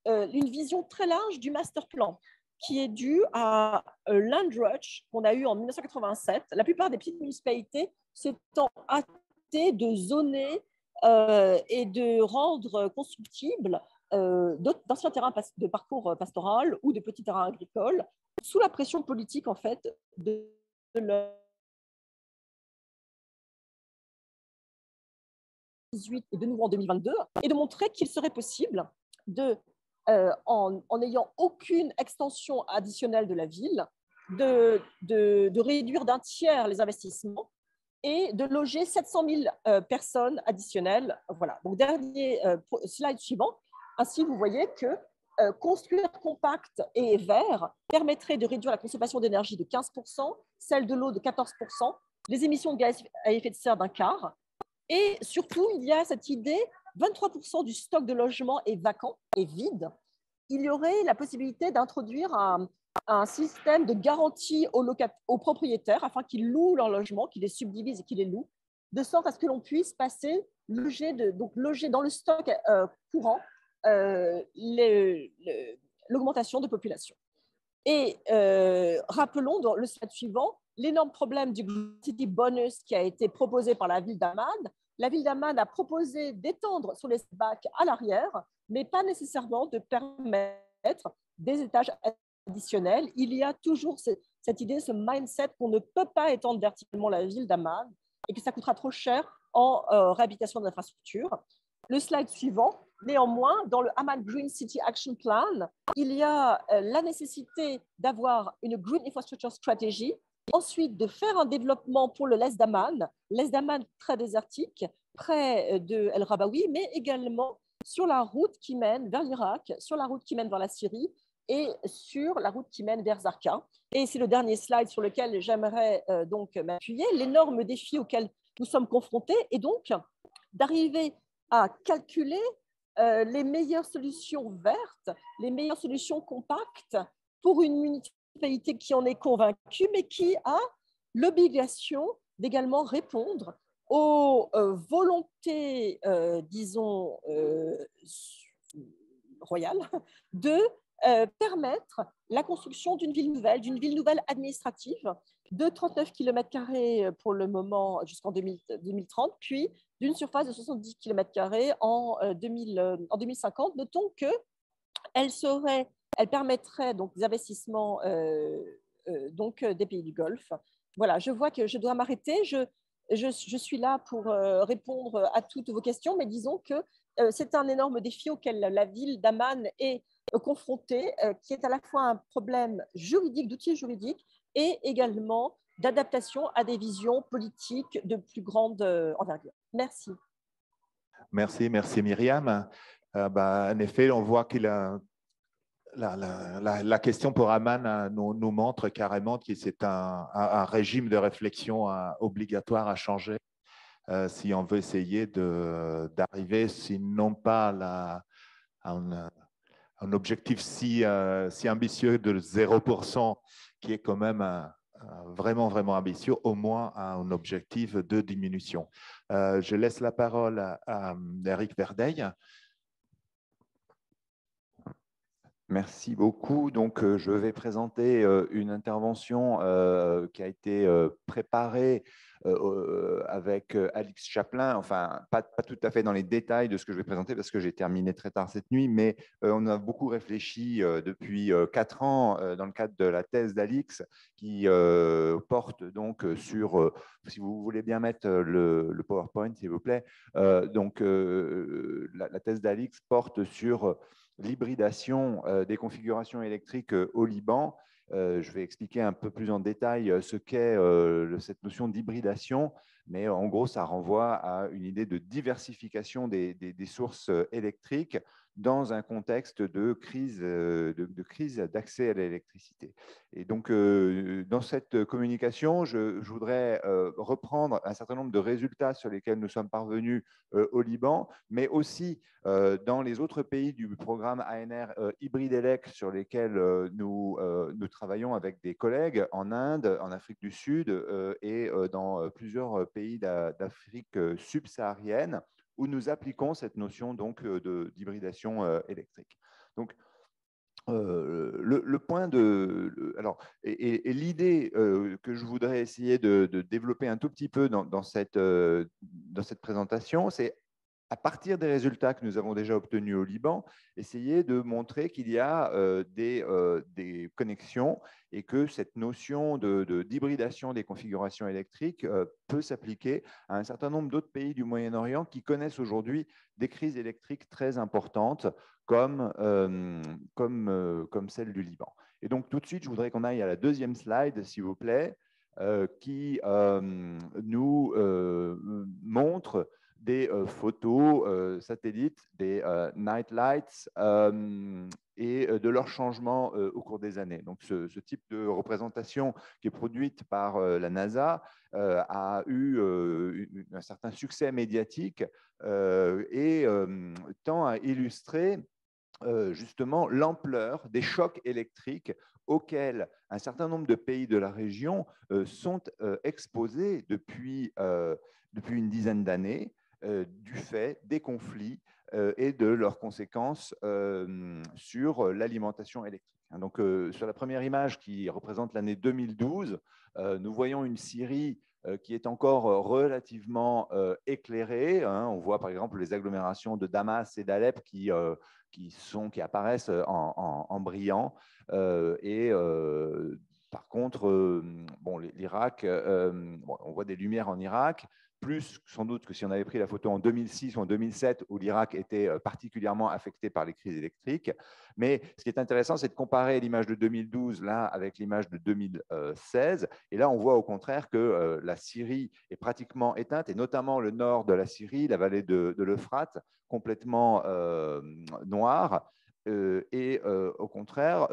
une vision très large du master plan qui est due à Land Rush qu'on a eu en 1987. La plupart des petites municipalités s'étant hâtées de zoner et de rendre constructibles d'anciens terrains de parcours pastoral ou de petits terrains agricoles sous la pression politique en fait de leur 2018 et de nouveau en 2022, et de montrer qu'il serait possible de, en n'ayant aucune extension additionnelle de la ville, de réduire d'un tiers les investissements et de loger 700 000 personnes additionnelles. Voilà. Donc, dernier slide suivant. Ainsi, vous voyez que construire compact et vert permettrait de réduire la consommation d'énergie de 15%, celle de l'eau de 14%, les émissions de gaz à effet de serre d'un quart. Et surtout, il y a cette idée, 23% du stock de logements est vacant, est vide. Il y aurait la possibilité d'introduire un système de garantie aux propriétaires afin qu'ils louent leur logement, qu'ils les subdivisent et qu'ils les louent, de sorte à ce que l'on puisse passer, loger dans le stock courant l'augmentation de population. Et rappelons dans le slide suivant l'énorme problème du Green City Bonus qui a été proposé par la ville d'Amman. La ville d'Amman a proposé d'étendre sur les setbacks à l'arrière, mais pas nécessairement de permettre des étages additionnels. Il y a toujours cette idée, ce mindset qu'on ne peut pas étendre verticalement la ville d'Amman et que ça coûtera trop cher en réhabilitation d'infrastructures. Le slide suivant. Néanmoins, dans le Amman Green City Action Plan, il y a la nécessité d'avoir une Green Infrastructure Strategy, ensuite de faire un développement pour le l'est d'Amman très désertique, près de El Rabaoui, mais également sur la route qui mène vers l'Irak, sur la route qui mène vers la Syrie et sur la route qui mène vers Zarqa. Et c'est le dernier slide sur lequel j'aimerais donc m'appuyer. L'énorme défi auquel nous sommes confrontés est donc d'arriver à calculer les meilleures solutions vertes, les meilleures solutions compactes pour une municipalité qui en est convaincue, mais qui a l'obligation d'également répondre aux volontés, disons, royales, de permettre la construction d'une ville nouvelle administrative de 39 km² pour le moment jusqu'en 2030, puis d'une surface de 70 km² en 2050. Notons qu'elle permettrait donc des investissements des pays du Golfe. Voilà, je vois que je dois m'arrêter. Je suis là pour répondre à toutes vos questions, mais disons que c'est un énorme défi auquel la ville d'Amman est confrontée, qui est à la fois un problème juridique, d'outils juridiques, et également d'adaptation à des visions politiques de plus grande envergure. Merci. Merci Myriam. En effet, on voit qu'il a la question pour Amman nous montre carrément que c'est un régime de réflexion obligatoire à changer si on veut essayer d'arriver, sinon pas à un objectif si ambitieux de 0%, qui est quand même vraiment ambitieux, au moins un objectif de diminution. Je laisse la parole à Eric Verdeil. Merci beaucoup. Donc, je vais présenter une intervention qui a été préparée avec Alix Chaplin, enfin, pas tout à fait dans les détails de ce que je vais présenter parce que j'ai terminé très tard cette nuit, mais on a beaucoup réfléchi depuis 4 ans dans le cadre de la thèse d'Alix qui porte donc sur, si vous voulez bien mettre le PowerPoint, s'il vous plaît, la thèse d'Alix porte sur l'hybridation des configurations électriques au Liban. Je vais expliquer un peu plus en détail ce qu'est cette notion d'hybridation, mais en gros, ça renvoie à une idée de diversification des sources électriques dans un contexte de crise d'accès à l'électricité. Et donc, dans cette communication, je voudrais reprendre un certain nombre de résultats sur lesquels nous sommes parvenus au Liban, mais aussi dans les autres pays du programme ANR Hybrid-Elec sur lesquels nous travaillons avec des collègues en Inde, en Afrique du Sud et dans plusieurs pays d'Afrique subsaharienne, où nous appliquons cette notion d'hybridation électrique. Donc, le point alors, et l'idée que je voudrais essayer de développer un tout petit peu dans cette présentation, c'est à partir des résultats que nous avons déjà obtenus au Liban, essayer de montrer qu'il y a des connexions et que cette notion d'hybridation des configurations électriques peut s'appliquer à un certain nombre d'autres pays du Moyen-Orient qui connaissent aujourd'hui des crises électriques très importantes comme celle du Liban. Et donc, tout de suite, je voudrais qu'on aille à la deuxième slide, s'il vous plaît, qui nous montre des photos satellites, des night lights et de leur changement au cours des années. Donc, ce type de représentation qui est produite par la NASA a eu un certain succès médiatique et tend à illustrer justement l'ampleur des chocs électriques auxquels un certain nombre de pays de la région sont exposés depuis une dizaine d'années du fait des conflits et de leurs conséquences sur l'alimentation électrique. Donc, sur la première image qui représente l'année 2012, nous voyons une Syrie qui est encore relativement éclairée. On voit par exemple les agglomérations de Damas et d'Alep qui apparaissent en brillant. Par contre, bon, l'Irak, on voit des lumières en Irak, plus sans doute que si on avait pris la photo en 2006 ou en 2007, où l'Irak était particulièrement affecté par les crises électriques. Mais ce qui est intéressant, c'est de comparer l'image de 2012 là avec l'image de 2016. Et là, on voit au contraire que la Syrie est pratiquement éteinte, et notamment le nord de la Syrie, la vallée de l'Euphrate, complètement noire. Au contraire,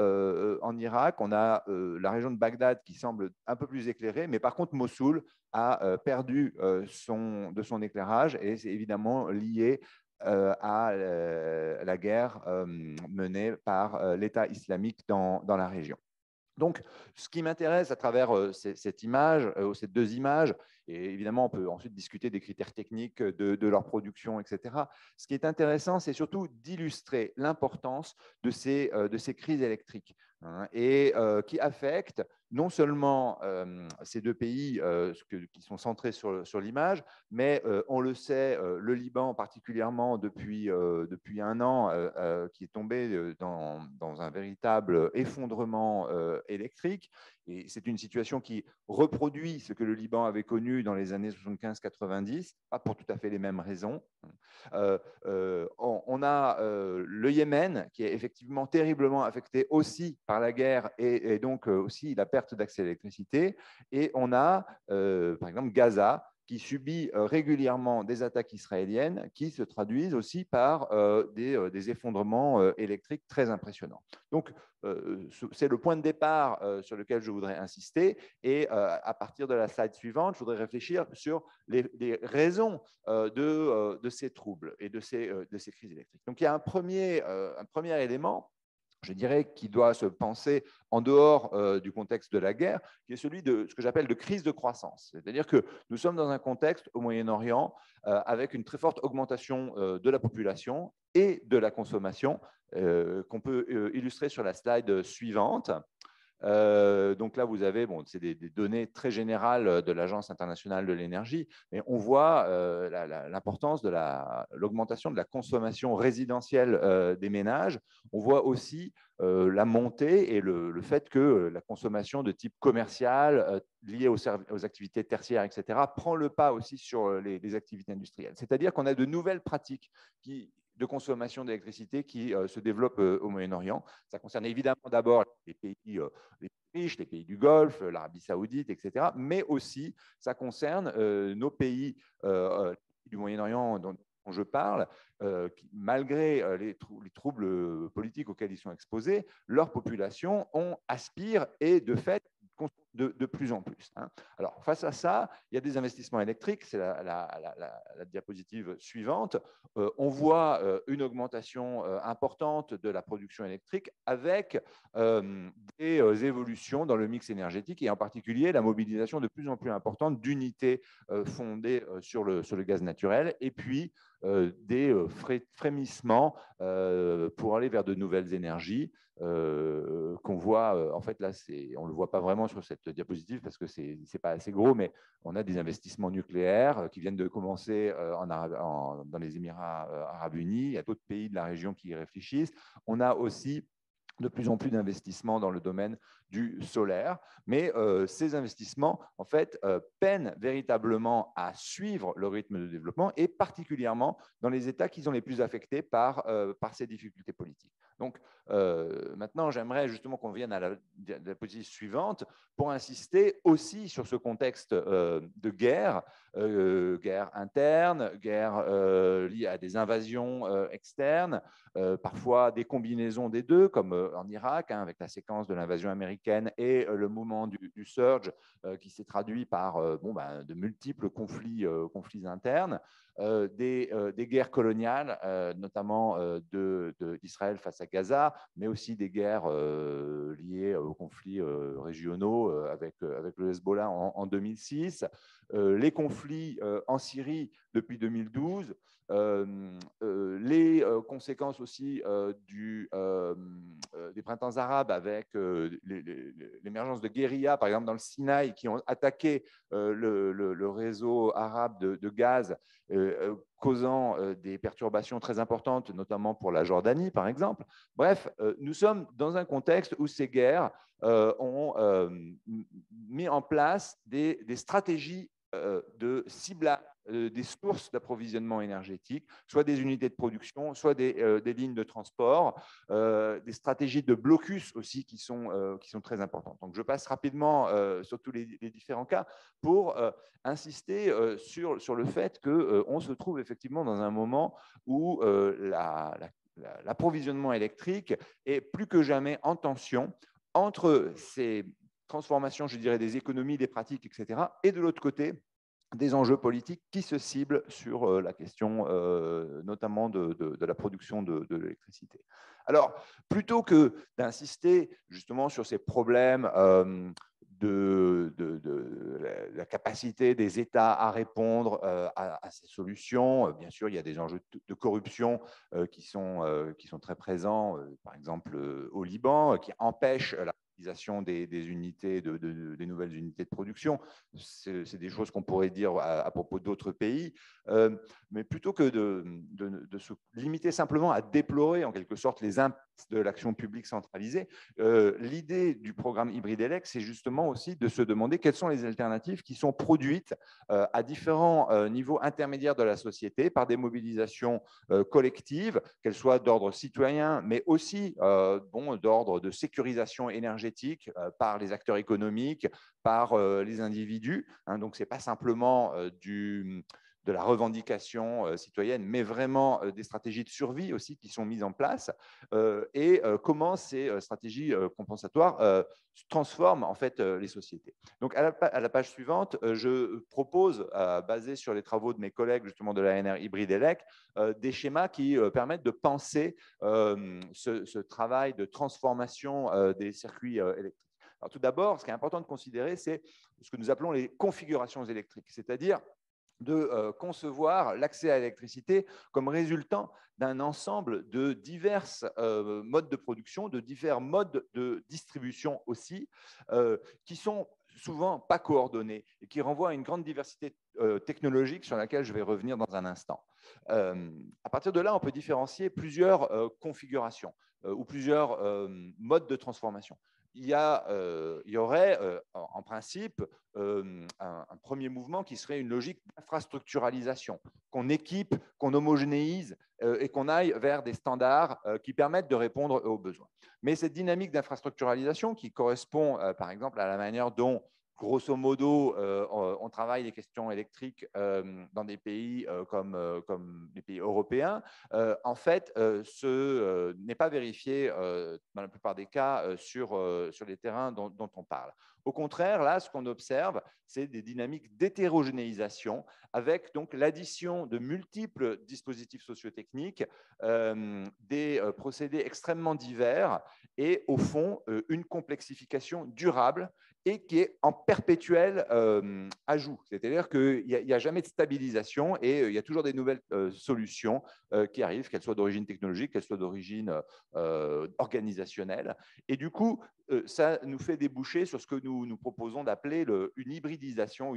en Irak, on a la région de Bagdad qui semble un peu plus éclairée, mais par contre, Mossoul a perdu de son éclairage, et c'est évidemment lié à la guerre menée par l'État islamique dans la région. Donc, ce qui m'intéresse à travers cette image, ces deux images, et évidemment, on peut ensuite discuter des critères techniques de leur production, etc. Ce qui est intéressant, c'est surtout d'illustrer l'importance de ces crises électriques et qui affectent non seulement ces deux pays qui sont centrés sur l'image, mais on le sait, le Liban particulièrement depuis un an, qui est tombé dans un véritable effondrement électrique. Et c'est une situation qui reproduit ce que le Liban avait connu dans les années 75-90, pas pour tout à fait les mêmes raisons. On a le Yémen, qui est effectivement terriblement affecté aussi par la guerre et donc aussi la perte d'accès à l'électricité. Et on a, par exemple, Gaza, qui subit régulièrement des attaques israéliennes qui se traduisent aussi par des effondrements électriques très impressionnants. Donc, c'est le point de départ sur lequel je voudrais insister. Et à partir de la slide suivante, je voudrais réfléchir sur les raisons de ces troubles et de ces crises électriques. Donc, il y a un premier élément, je dirais, qui doit se penser en dehors du contexte de la guerre, qui est celui de ce que j'appelle de crise de croissance. C'est-à-dire que nous sommes dans un contexte au Moyen-Orient avec une très forte augmentation de la population et de la consommation, qu'on peut illustrer sur la slide suivante. Donc là, vous avez, c'est des données très générales de l'Agence internationale de l'énergie, mais on voit l'importance de l'augmentation de la consommation résidentielle des ménages. On voit aussi la montée et le fait que la consommation de type commercial liée aux activités tertiaires, etc., prend le pas aussi sur les activités industrielles. C'est-à-dire qu'on a de nouvelles pratiques de consommation d'électricité qui se développent au Moyen-Orient. Ça concerne évidemment d'abord les pays riches, les pays du Golfe, l'Arabie saoudite, etc., mais aussi ça concerne nos pays du Moyen-Orient dont je parle, qui, malgré les troubles politiques auxquels ils sont exposés, leur population aspire et de fait de plus en plus. Alors, face à ça, il y a des investissements électriques. C'est la diapositive suivante. On voit une augmentation importante de la production électrique avec des évolutions dans le mix énergétique et en particulier la mobilisation de plus en plus importante d'unités fondées sur le gaz naturel et puis des frémissements pour aller vers de nouvelles énergies qu'on voit, en fait là, on ne le voit pas vraiment sur cette diapositive parce que ce n'est pas assez gros, mais on a des investissements nucléaires qui viennent de commencer dans les Émirats arabes unis. Il y a d'autres pays de la région qui y réfléchissent. On a aussi de plus en plus d'investissements dans le domaine du solaire, mais ces investissements, en fait, peinent véritablement à suivre le rythme de développement et particulièrement dans les États qui sont les plus affectés par ces difficultés politiques. Donc, maintenant, j'aimerais justement qu'on vienne à la diapositive suivante pour insister aussi sur ce contexte de guerre, guerre interne, guerre liée à des invasions externes, parfois des combinaisons des deux, comme en Irak, hein, avec la séquence de l'invasion américaine et le mouvement du surge qui s'est traduit par de multiples conflits internes. Des guerres coloniales, notamment d'Israël face à Gaza, mais aussi des guerres liées aux conflits régionaux avec le Hezbollah en 2006, les conflits en Syrie depuis 2012, les conséquences aussi des printemps arabes avec l'émergence de guérillas, par exemple dans le Sinaï, qui ont attaqué le réseau arabe de gaz, causant des perturbations très importantes, notamment pour la Jordanie, par exemple. Bref, nous sommes dans un contexte où ces guerres ont mis en place des stratégies de ciblage des sources d'approvisionnement énergétique, soit des unités de production, soit des lignes de transport, des stratégies de blocus aussi qui sont très importantes. Donc, je passe rapidement sur tous les différents cas pour insister sur le fait qu'on se trouve effectivement dans un moment où l'approvisionnement électrique est plus que jamais en tension entre ces transformations, je dirais, des économies, des pratiques, etc., et de l'autre côté, des enjeux politiques qui se ciblent sur la question notamment de la production de l'électricité. Alors, plutôt que d'insister justement sur ces problèmes de la capacité des États à répondre à ces solutions, bien sûr, il y a des enjeux de corruption qui sont très présents, par exemple au Liban, qui empêchent la des unités, des nouvelles unités de production. C'est des choses qu'on pourrait dire à propos d'autres pays, mais plutôt que de se limiter simplement à déplorer en quelque sorte les impacts de l'action publique centralisée, l'idée du programme HybrideElec, c'est justement aussi de se demander quelles sont les alternatives qui sont produites à différents niveaux intermédiaires de la société par des mobilisations collectives, qu'elles soient d'ordre citoyen, mais aussi d'ordre de sécurisation énergétique par les acteurs économiques, par les individus. Hein, donc, ce n'est pas simplement de la revendication citoyenne, mais vraiment des stratégies de survie aussi qui sont mises en place et comment ces stratégies compensatoires transforment en fait les sociétés. Donc, à la page suivante, je propose, basé sur les travaux de mes collègues justement de l'ANR HybrideElec, des schémas qui permettent de penser ce travail de transformation des circuits électriques. Alors, tout d'abord, ce qui est important de considérer, c'est ce que nous appelons les configurations électriques, c'est-à-dire de concevoir l'accès à l'électricité comme résultant d'un ensemble de divers modes de production, de divers modes de distribution aussi, qui sont souvent pas coordonnés et qui renvoient à une grande diversité technologique sur laquelle je vais revenir dans un instant. À partir de là, on peut différencier plusieurs configurations ou plusieurs modes de transformation. Il y aurait en principe un premier mouvement qui serait une logique d'infrastructuralisation, qu'on équipe, qu'on homogénéise et qu'on aille vers des standards qui permettent de répondre aux besoins. Mais cette dynamique d'infrastructuralisation qui correspond par exemple à la manière dont grosso modo, on travaille les questions électriques dans des pays comme les pays européens. En fait, ce n'est pas vérifié dans la plupart des cas sur les terrains dont on parle. Au contraire, là, ce qu'on observe, c'est des dynamiques d'hétérogénéisation avec donc l'addition de multiples dispositifs sociotechniques, des procédés extrêmement divers et au fond, une complexification durable et qui est en perpétuel ajout. C'est-à-dire qu'il n'y a jamais de stabilisation et il y a toujours des nouvelles solutions qui arrivent, qu'elles soient d'origine technologique, qu'elles soient d'origine organisationnelle. Et du coup, ça nous fait déboucher sur ce que nous proposons d'appeler une hybridation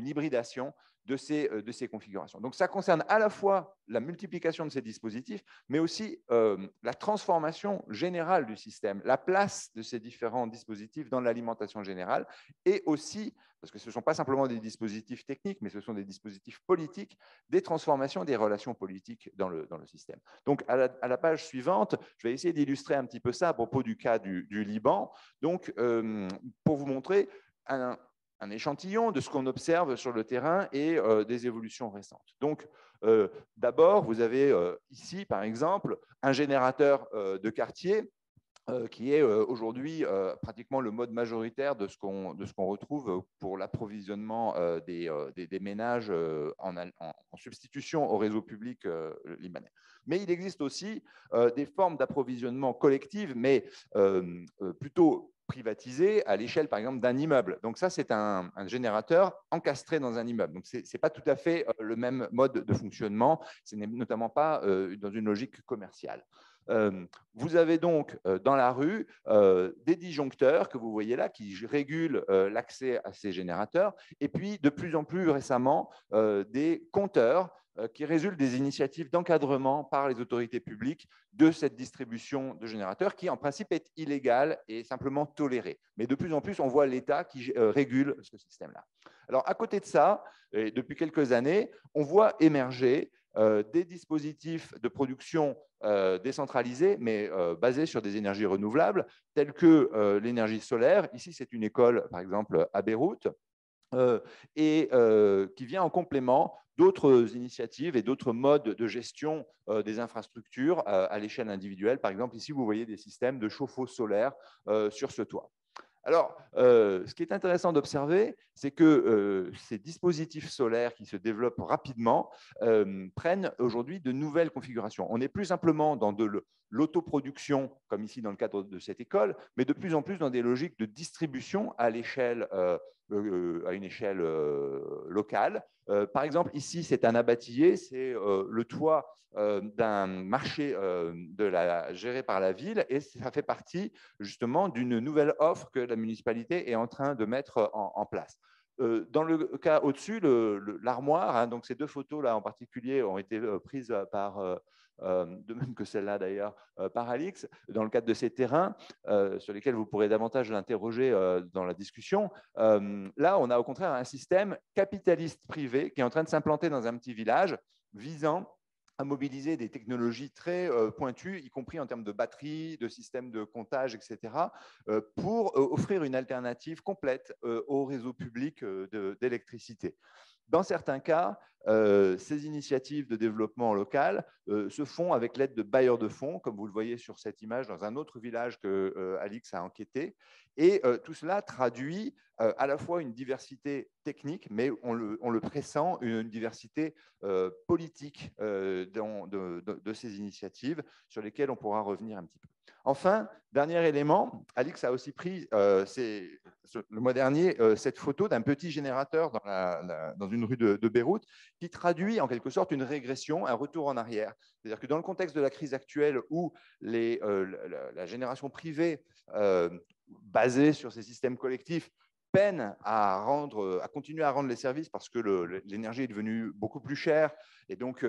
de ces configurations. Donc, ça concerne à la fois la multiplication de ces dispositifs, mais aussi la transformation générale du système, la place de ces différents dispositifs dans l'alimentation générale, et aussi, parce que ce ne sont pas simplement des dispositifs techniques, mais ce sont des dispositifs politiques, des transformations des relations politiques dans le système. Donc, à la page suivante, je vais essayer d'illustrer un petit peu ça à propos du cas du Liban. Donc, pour vous montrer un échantillon de ce qu'on observe sur le terrain et des évolutions récentes. Donc, d'abord, vous avez ici, par exemple, un générateur de quartier qui est aujourd'hui pratiquement le mode majoritaire de ce qu'on retrouve pour l'approvisionnement des ménages en substitution au réseau public libanais. Mais il existe aussi des formes d'approvisionnement collectives, mais plutôt privatisé à l'échelle, par exemple, d'un immeuble. Donc ça, c'est un générateur encastré dans un immeuble. Donc, ce n'est pas tout à fait le même mode de fonctionnement. Ce n'est notamment pas dans une logique commerciale. Vous avez donc dans la rue des disjoncteurs que vous voyez là qui régulent l'accès à ces générateurs, et puis de plus en plus récemment des compteurs qui résultent des initiatives d'encadrement par les autorités publiques de cette distribution de générateurs qui, en principe, est illégale et simplement tolérée. Mais de plus en plus, on voit l'État qui régule ce système-là. Alors, à côté de ça, et depuis quelques années, on voit émerger des dispositifs de production décentralisés, mais basés sur des énergies renouvelables, telles que l'énergie solaire. Ici, c'est une école, par exemple, à Beyrouth, et qui vient en complément d'autres initiatives et d'autres modes de gestion des infrastructures à l'échelle individuelle. Par exemple, ici, vous voyez des systèmes de chauffe-eau solaire sur ce toit. Alors, ce qui est intéressant d'observer, c'est que ces dispositifs solaires qui se développent rapidement prennent aujourd'hui de nouvelles configurations. On n'est plus simplement dans de l'autoproduction, comme ici dans le cadre de cette école, mais de plus en plus dans des logiques de distribution à une échelle locale. Par exemple, ici, c'est un abattillet, c'est le toit d'un marché géré par la ville, et ça fait partie justement d'une nouvelle offre que la municipalité est en train de mettre en place. Dans le cas au-dessus, l'armoire, hein, donc ces deux photos-là en particulier ont été prises par, de même que celle-là d'ailleurs, par Alix, dans le cadre de ces terrains sur lesquels vous pourrez davantage l'interroger dans la discussion. Là, on a au contraire un système capitaliste privé qui est en train de s'implanter dans un petit village visant à mobiliser des technologies très pointues, y compris en termes de batterie, de systèmes de comptage, etc., pour offrir une alternative complète au réseau public d'électricité. Dans certains cas, ces initiatives de développement local se font avec l'aide de bailleurs de fonds, comme vous le voyez sur cette image dans un autre village que Alix a enquêté. Et tout cela traduit à la fois une diversité technique, mais on le pressent, une diversité politique de ces initiatives sur lesquelles on pourra revenir un petit peu. Enfin, dernier élément, Alix a aussi pris le mois dernier cette photo d'un petit générateur dans une rue de Beyrouth qui traduit en quelque sorte une régression, un retour en arrière. C'est-à-dire que dans le contexte de la crise actuelle où la génération privée basée sur ces systèmes collectifs peine à continuer à rendre les services parce que l'énergie est devenue beaucoup plus chère et donc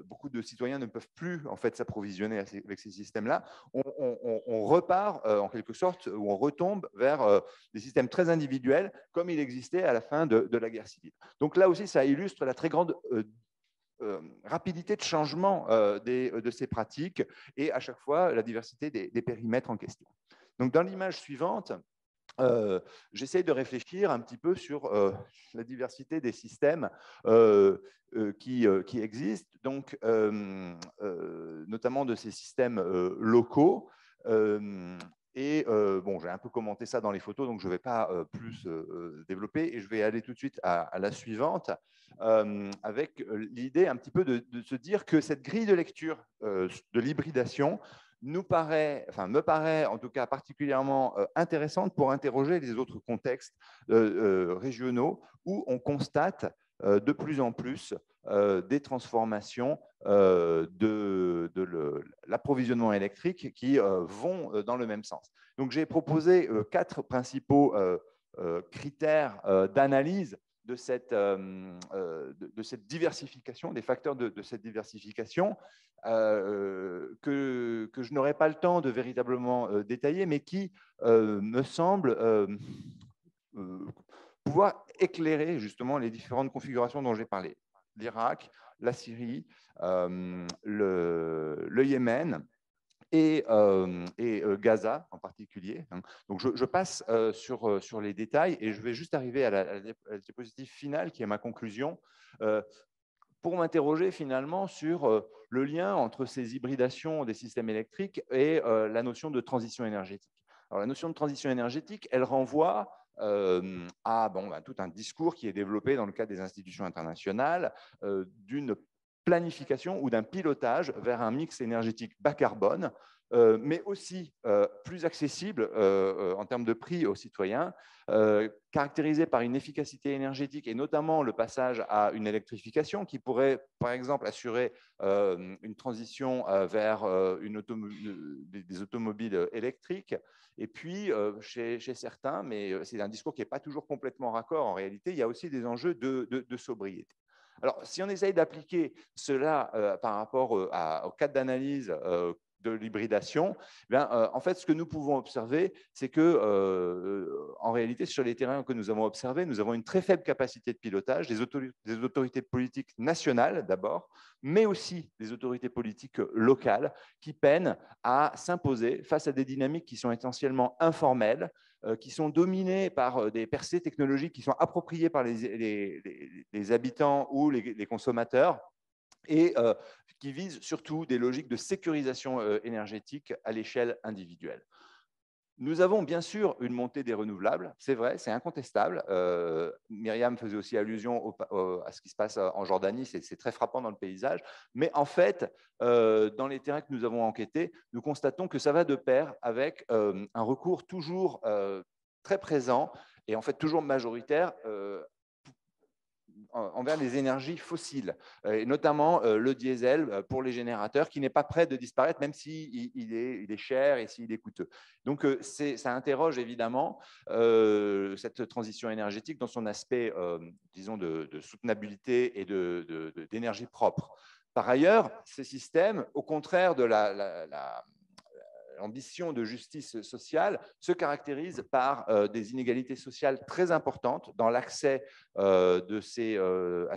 beaucoup de citoyens ne peuvent plus en fait s'approvisionner avec ces systèmes-là. On repart en quelque sorte, ou on retombe vers des systèmes très individuels comme il existait à la fin de la guerre civile. Donc là aussi, ça illustre la très grande rapidité de changement de ces pratiques et à chaque fois la diversité des périmètres en question. Donc dans l'image suivante, j'essaie de réfléchir un petit peu sur la diversité des systèmes qui existent, donc, notamment de ces systèmes locaux. Bon, j'ai un peu commenté ça dans les photos, donc je ne vais pas plus développer, et je vais aller tout de suite à la suivante, avec l'idée un petit peu de se dire que cette grille de lecture de l'hybridation me paraît en tout cas particulièrement intéressante pour interroger les autres contextes régionaux où on constate de plus en plus des transformations de l'approvisionnement électrique qui vont dans le même sens. Donc, j'ai proposé 4 principaux critères d'analyse de cette diversification, des facteurs de cette diversification que je n'aurai pas le temps de véritablement détailler, mais qui me semblent pouvoir éclairer justement les différentes configurations dont j'ai parlé. L'Irak, la Syrie, le Yémen, et Gaza en particulier. Donc, je passe sur les détails et je vais juste arriver à la diapositive finale qui est ma conclusion pour m'interroger finalement sur le lien entre ces hybridations des systèmes électriques et la notion de transition énergétique. Alors, la notion de transition énergétique, elle renvoie à tout un discours qui est développé dans le cadre des institutions internationales d'une planification ou d'un pilotage vers un mix énergétique bas carbone, mais aussi plus accessible en termes de prix aux citoyens, caractérisé par une efficacité énergétique et notamment le passage à une électrification qui pourrait, par exemple, assurer une transition vers des automobiles électriques. Et puis, chez certains, mais c'est un discours qui n'est pas toujours complètement raccord en réalité, il y a aussi des enjeux de sobriété. Alors, si on essaye d'appliquer cela par rapport au cadre d'analyse de l'hybridation, en fait, ce que nous pouvons observer, c'est que, en réalité, sur les terrains que nous avons observés, nous avons une très faible capacité de pilotage des autorités politiques nationales d'abord, mais aussi des autorités politiques locales qui peinent à s'imposer face à des dynamiques qui sont essentiellement informelles, qui sont dominées par des percées technologiques qui sont appropriées par les habitants ou les consommateurs et qui visent surtout des logiques de sécurisation énergétique à l'échelle individuelle. Nous avons bien sûr une montée des renouvelables, c'est vrai, c'est incontestable. Myriam faisait aussi allusion à ce qui se passe en Jordanie, c'est très frappant dans le paysage. Mais en fait, dans les terrains que nous avons enquêtés, nous constatons que ça va de pair avec un recours toujours très présent et en fait toujours majoritaire envers les énergies fossiles, et notamment le diesel pour les générateurs, qui n'est pas prêt de disparaître, même s'il est cher et s'il est coûteux. Donc, ça interroge évidemment cette transition énergétique dans son aspect, disons, de soutenabilité et d'énergie propre. Par ailleurs, ces systèmes, au contraire de l'ambition de justice sociale, se caractérise par des inégalités sociales très importantes dans l'accès à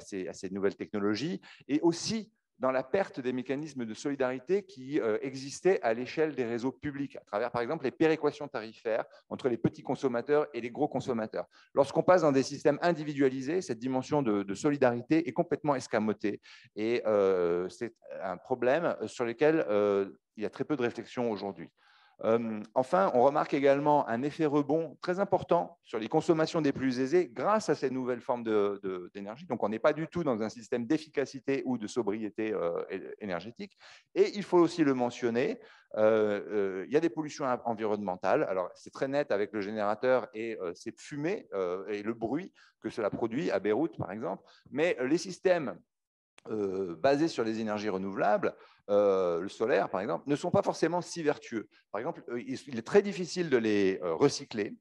ces nouvelles technologies et aussi dans la perte des mécanismes de solidarité qui existaient à l'échelle des réseaux publics, à travers, par exemple, les péréquations tarifaires entre les petits consommateurs et les gros consommateurs. Lorsqu'on passe dans des systèmes individualisés, cette dimension de solidarité est complètement escamotée et c'est un problème sur lequel il y a très peu de réflexion aujourd'hui. Enfin, on remarque également un effet rebond très important sur les consommations des plus aisés grâce à ces nouvelles formes d'énergie. Donc, on n'est pas du tout dans un système d'efficacité ou de sobriété énergétique. Et il faut aussi le mentionner, il y a des pollutions environnementales. Alors, c'est très net avec le générateur et cette fumée et le bruit que cela produit à Beyrouth, par exemple. Mais les systèmes basés sur les énergies renouvelables, le solaire par exemple, ne sont pas forcément si vertueux. Par exemple, il est très difficile de les recycler.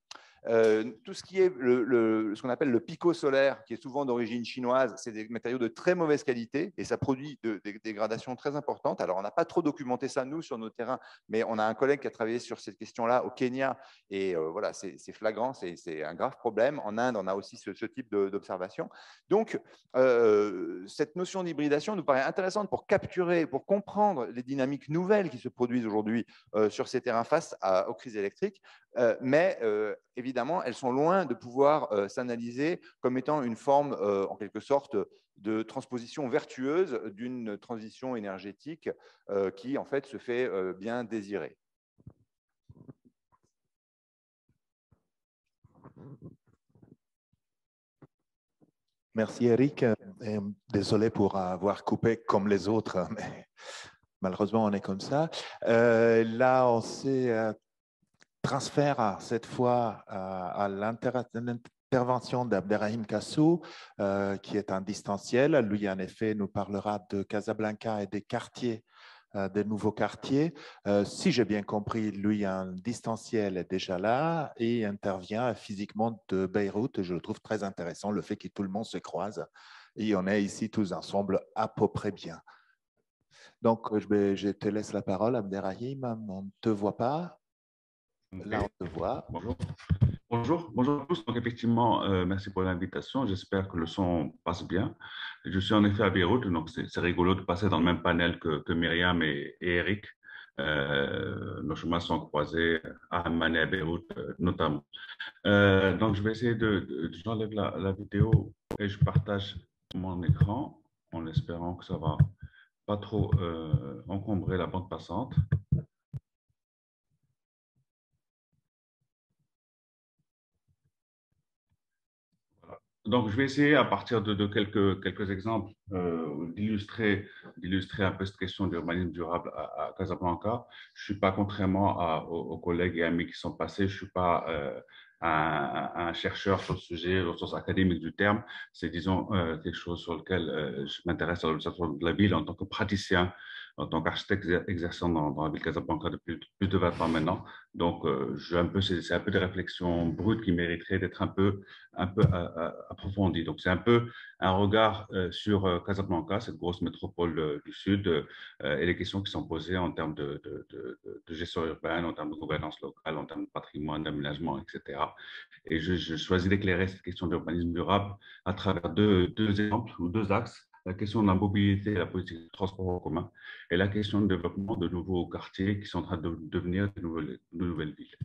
Tout ce qui est ce qu'on appelle le pico solaire, qui est souvent d'origine chinoise, c'est des matériaux de très mauvaise qualité et ça produit des dégradations très importantes. Alors, on n'a pas trop documenté ça, nous, sur nos terrains, mais on a un collègue qui a travaillé sur cette question-là au Kenya et voilà, c'est flagrant, c'est un grave problème. En Inde, on a aussi ce type d'observation. Donc, cette notion d'hybridation nous paraît intéressante pour capturer, pour comprendre les dynamiques nouvelles qui se produisent aujourd'hui sur ces terrains face aux crises électriques, mais évidemment, elles sont loin de pouvoir s'analyser comme étant une forme, en quelque sorte, de transposition vertueuse d'une transition énergétique qui, en fait, se fait bien désirer. Merci Eric. Désolé pour avoir coupé comme les autres, mais malheureusement, on est comme ça. Là, on s'est transfère cette fois à intervention d'Abderrahim Kassou, qui est un distanciel. Lui, en effet, nous parlera de Casablanca et des quartiers, des nouveaux quartiers. Si j'ai bien compris, lui, un distanciel est déjà là et intervient physiquement de Beyrouth. Je le trouve très intéressant, le fait que tout le monde se croise et on est ici tous ensemble à peu près bien. Donc, je te laisse la parole, Abderrahim. On ne te voit pas. Là, on te voit. Bonjour. Bonjour à tous. Donc, effectivement, merci pour l'invitation. J'espère que le son passe bien. Je suis en effet à Beyrouth, donc c'est rigolo de passer dans le même panel que Myriam et Eric. Nos chemins sont croisés à Amman et à Beyrouth, notamment. Donc, je vais essayer j'enlève la vidéo et je partage mon écran en espérant que ça va pas trop encombrer la bande passante. Donc, je vais essayer, à partir de quelques exemples, d'illustrer un peu cette question d'urbanisme durable à Casablanca. Je ne suis pas, contrairement aux collègues et amis qui sont passés, je ne suis pas un chercheur sur le sujet au sens académique du terme. C'est, disons, quelque chose sur lequel je m'intéresse à l'observation de la ville en tant que praticien, en tant qu'architecte exerçant dans la ville de Casablanca depuis plus de 20 ans maintenant. Donc, c'est un peu des réflexions brutes qui mériteraient d'être un peu approfondie. Donc, c'est un peu un regard sur Casablanca, cette grosse métropole du Sud, et les questions qui sont posées en termes de gestion urbaine, en termes de gouvernance locale, en termes de patrimoine, d'aménagement, etc. Et je choisis d'éclairer cette question d'urbanisme durable à travers deux exemples ou deux axes. La question de la mobilité et la politique de transport en commun, et la question de développement de nouveaux quartiers qui sont en train de devenir de nouvelles villes.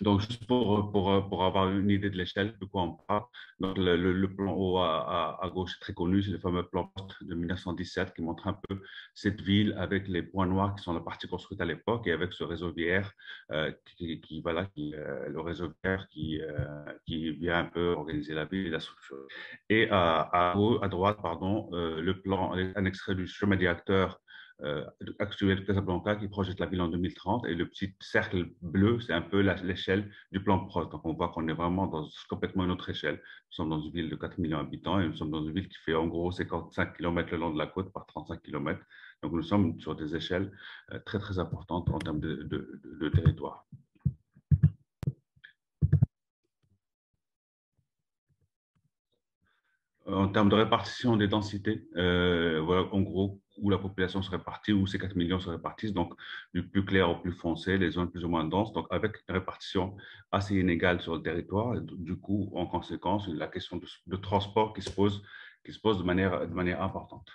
Donc, juste pour avoir une idée de l'échelle de quoi on parle, donc le plan haut à gauche est très connu, c'est le fameux plan Post de 1917 qui montre un peu cette ville avec les points noirs qui sont la partie construite à l'époque et avec ce réseau viaire le réseau viaire qui vient un peu organiser la ville et la structure. Et à droite, le plan, un extrait du chemin directeur actuel de Casablanca qui projette la ville en 2030 et le petit cercle bleu, c'est un peu l'échelle du plan PROS. Donc on voit qu'on est vraiment dans complètement une autre échelle. Nous sommes dans une ville de 4 millions d'habitants et nous sommes dans une ville qui fait en gros 55 km le long de la côte par 35 km. Donc nous sommes sur des échelles très très importantes en termes de territoire. En termes de répartition des densités, voilà en gros où la population se répartit, où ces 4 millions se répartissent, donc du plus clair au plus foncé, les zones plus ou moins denses, donc avec une répartition assez inégale sur le territoire. Et du coup, en conséquence, la question de transport qui se pose de manière importante.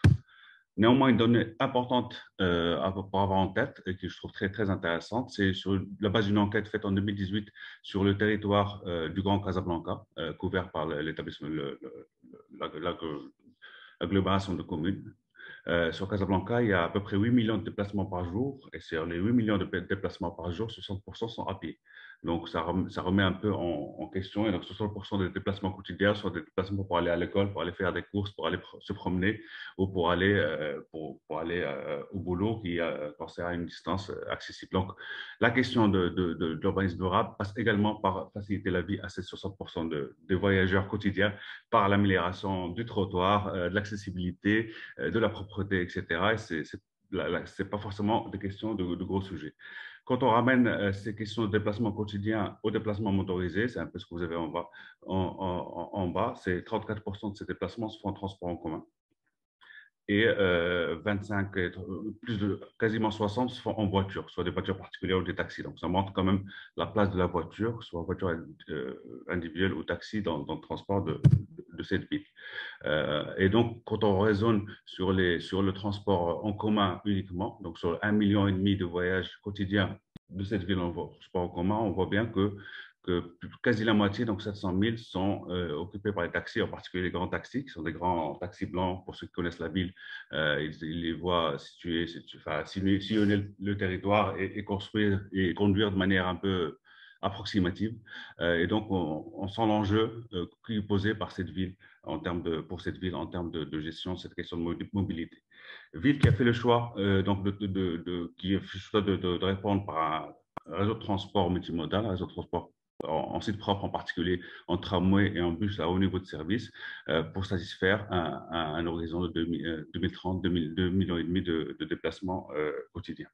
Néanmoins, une donnée importante pour avoir en tête et que je trouve très, très intéressante, c'est sur la base d'une enquête faite en 2018 sur le territoire du Grand Casablanca, couvert par l'établissement, l'agglomération de communes. Sur Casablanca, il y a à peu près 8 millions de déplacements par jour, et sur les 8 millions de déplacements par jour, 60% sont à pied. Donc, ça remet un peu en question. Et donc, 60% des déplacements quotidiens sont des déplacements pour aller à l'école, pour aller faire des courses, pour aller se promener ou pour aller, au boulot qui est à une distance accessible. Donc, la question de l'urbanisme durable passe également par faciliter la vie à ces 60% des voyageurs quotidiens par l'amélioration du trottoir, de l'accessibilité, de la propreté, etc. Et c'est pas forcément des questions de gros sujets. Quand on ramène ces questions de déplacement quotidien au déplacement motorisé, c'est un peu ce que vous avez en bas, c'est 34% de ces déplacements se font en transport en commun. Et 25, quasiment 60 se font en voiture, soit des voitures particulières ou des taxis. Donc, ça montre quand même la place de la voiture, soit voiture individuelle ou taxi dans le transport de cette ville. Et donc, quand on raisonne sur le transport en commun uniquement, donc sur 1,5 million de voyages quotidiens de cette ville en transport en commun, on voit bien que quasi la moitié, donc 700 000, sont occupés par les taxis, en particulier les grands taxis, qui sont des grands taxis blancs, pour ceux qui connaissent la ville. Ils les voient sillonner le territoire et construire et conduire de manière un peu approximative. Et donc, on sent l'enjeu qui est posé par cette ville pour cette ville en termes de gestion, cette question de mobilité. Ville qui a fait le choix de répondre par un réseau de transport multimodal, un réseau de transport en site propre, en particulier en tramway et en bus à haut niveau de service, pour satisfaire un horizon de 2030, 2 millions et demi de déplacements quotidiens.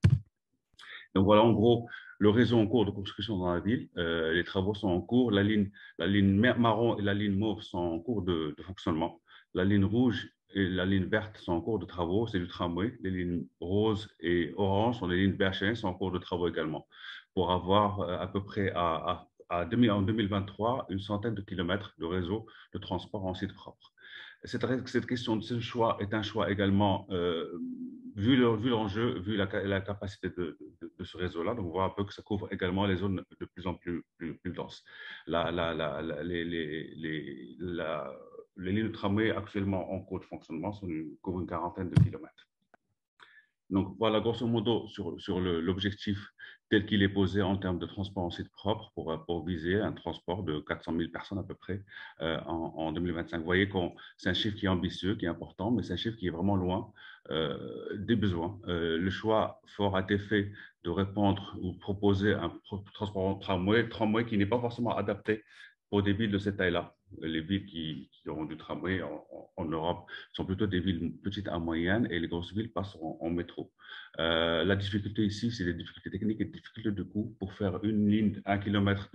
Donc voilà, en gros, le réseau en cours de construction dans la ville. Les travaux sont en cours. La ligne marron et la ligne mauve sont en cours de fonctionnement. La ligne rouge et la ligne verte sont en cours de travaux. C'est du tramway. Les lignes roses et oranges sont les lignes BHN, sont en cours de travaux également. Pour avoir à peu près en 2023 une centaine de kilomètres de réseau de transport en site propre. Cette question de ce choix est un choix également, vu l'enjeu, vu la capacité de ce réseau-là. Donc, on voit un peu que ça couvre également les zones de plus en plus denses. Les lignes de tramway actuellement en cours de fonctionnement couvrent une quarantaine de kilomètres. Donc, voilà, grosso modo, sur l'objectif tel qu'il est posé en termes de transport en site propre pour viser un transport de 400 000 personnes à peu près en 2025. Vous voyez que c'est un chiffre qui est ambitieux, qui est important, mais c'est un chiffre qui est vraiment loin des besoins. Le choix fort a été fait de répondre ou proposer un transport en tramway qui n'est pas forcément adapté pour des villes de cette taille-là. Les villes qui ont du tramway en Europe sont plutôt des villes petites à moyennes et les grosses villes passent en métro. La difficulté ici, c'est des difficultés techniques et des difficultés de coût. Pour faire une ligne, 1 km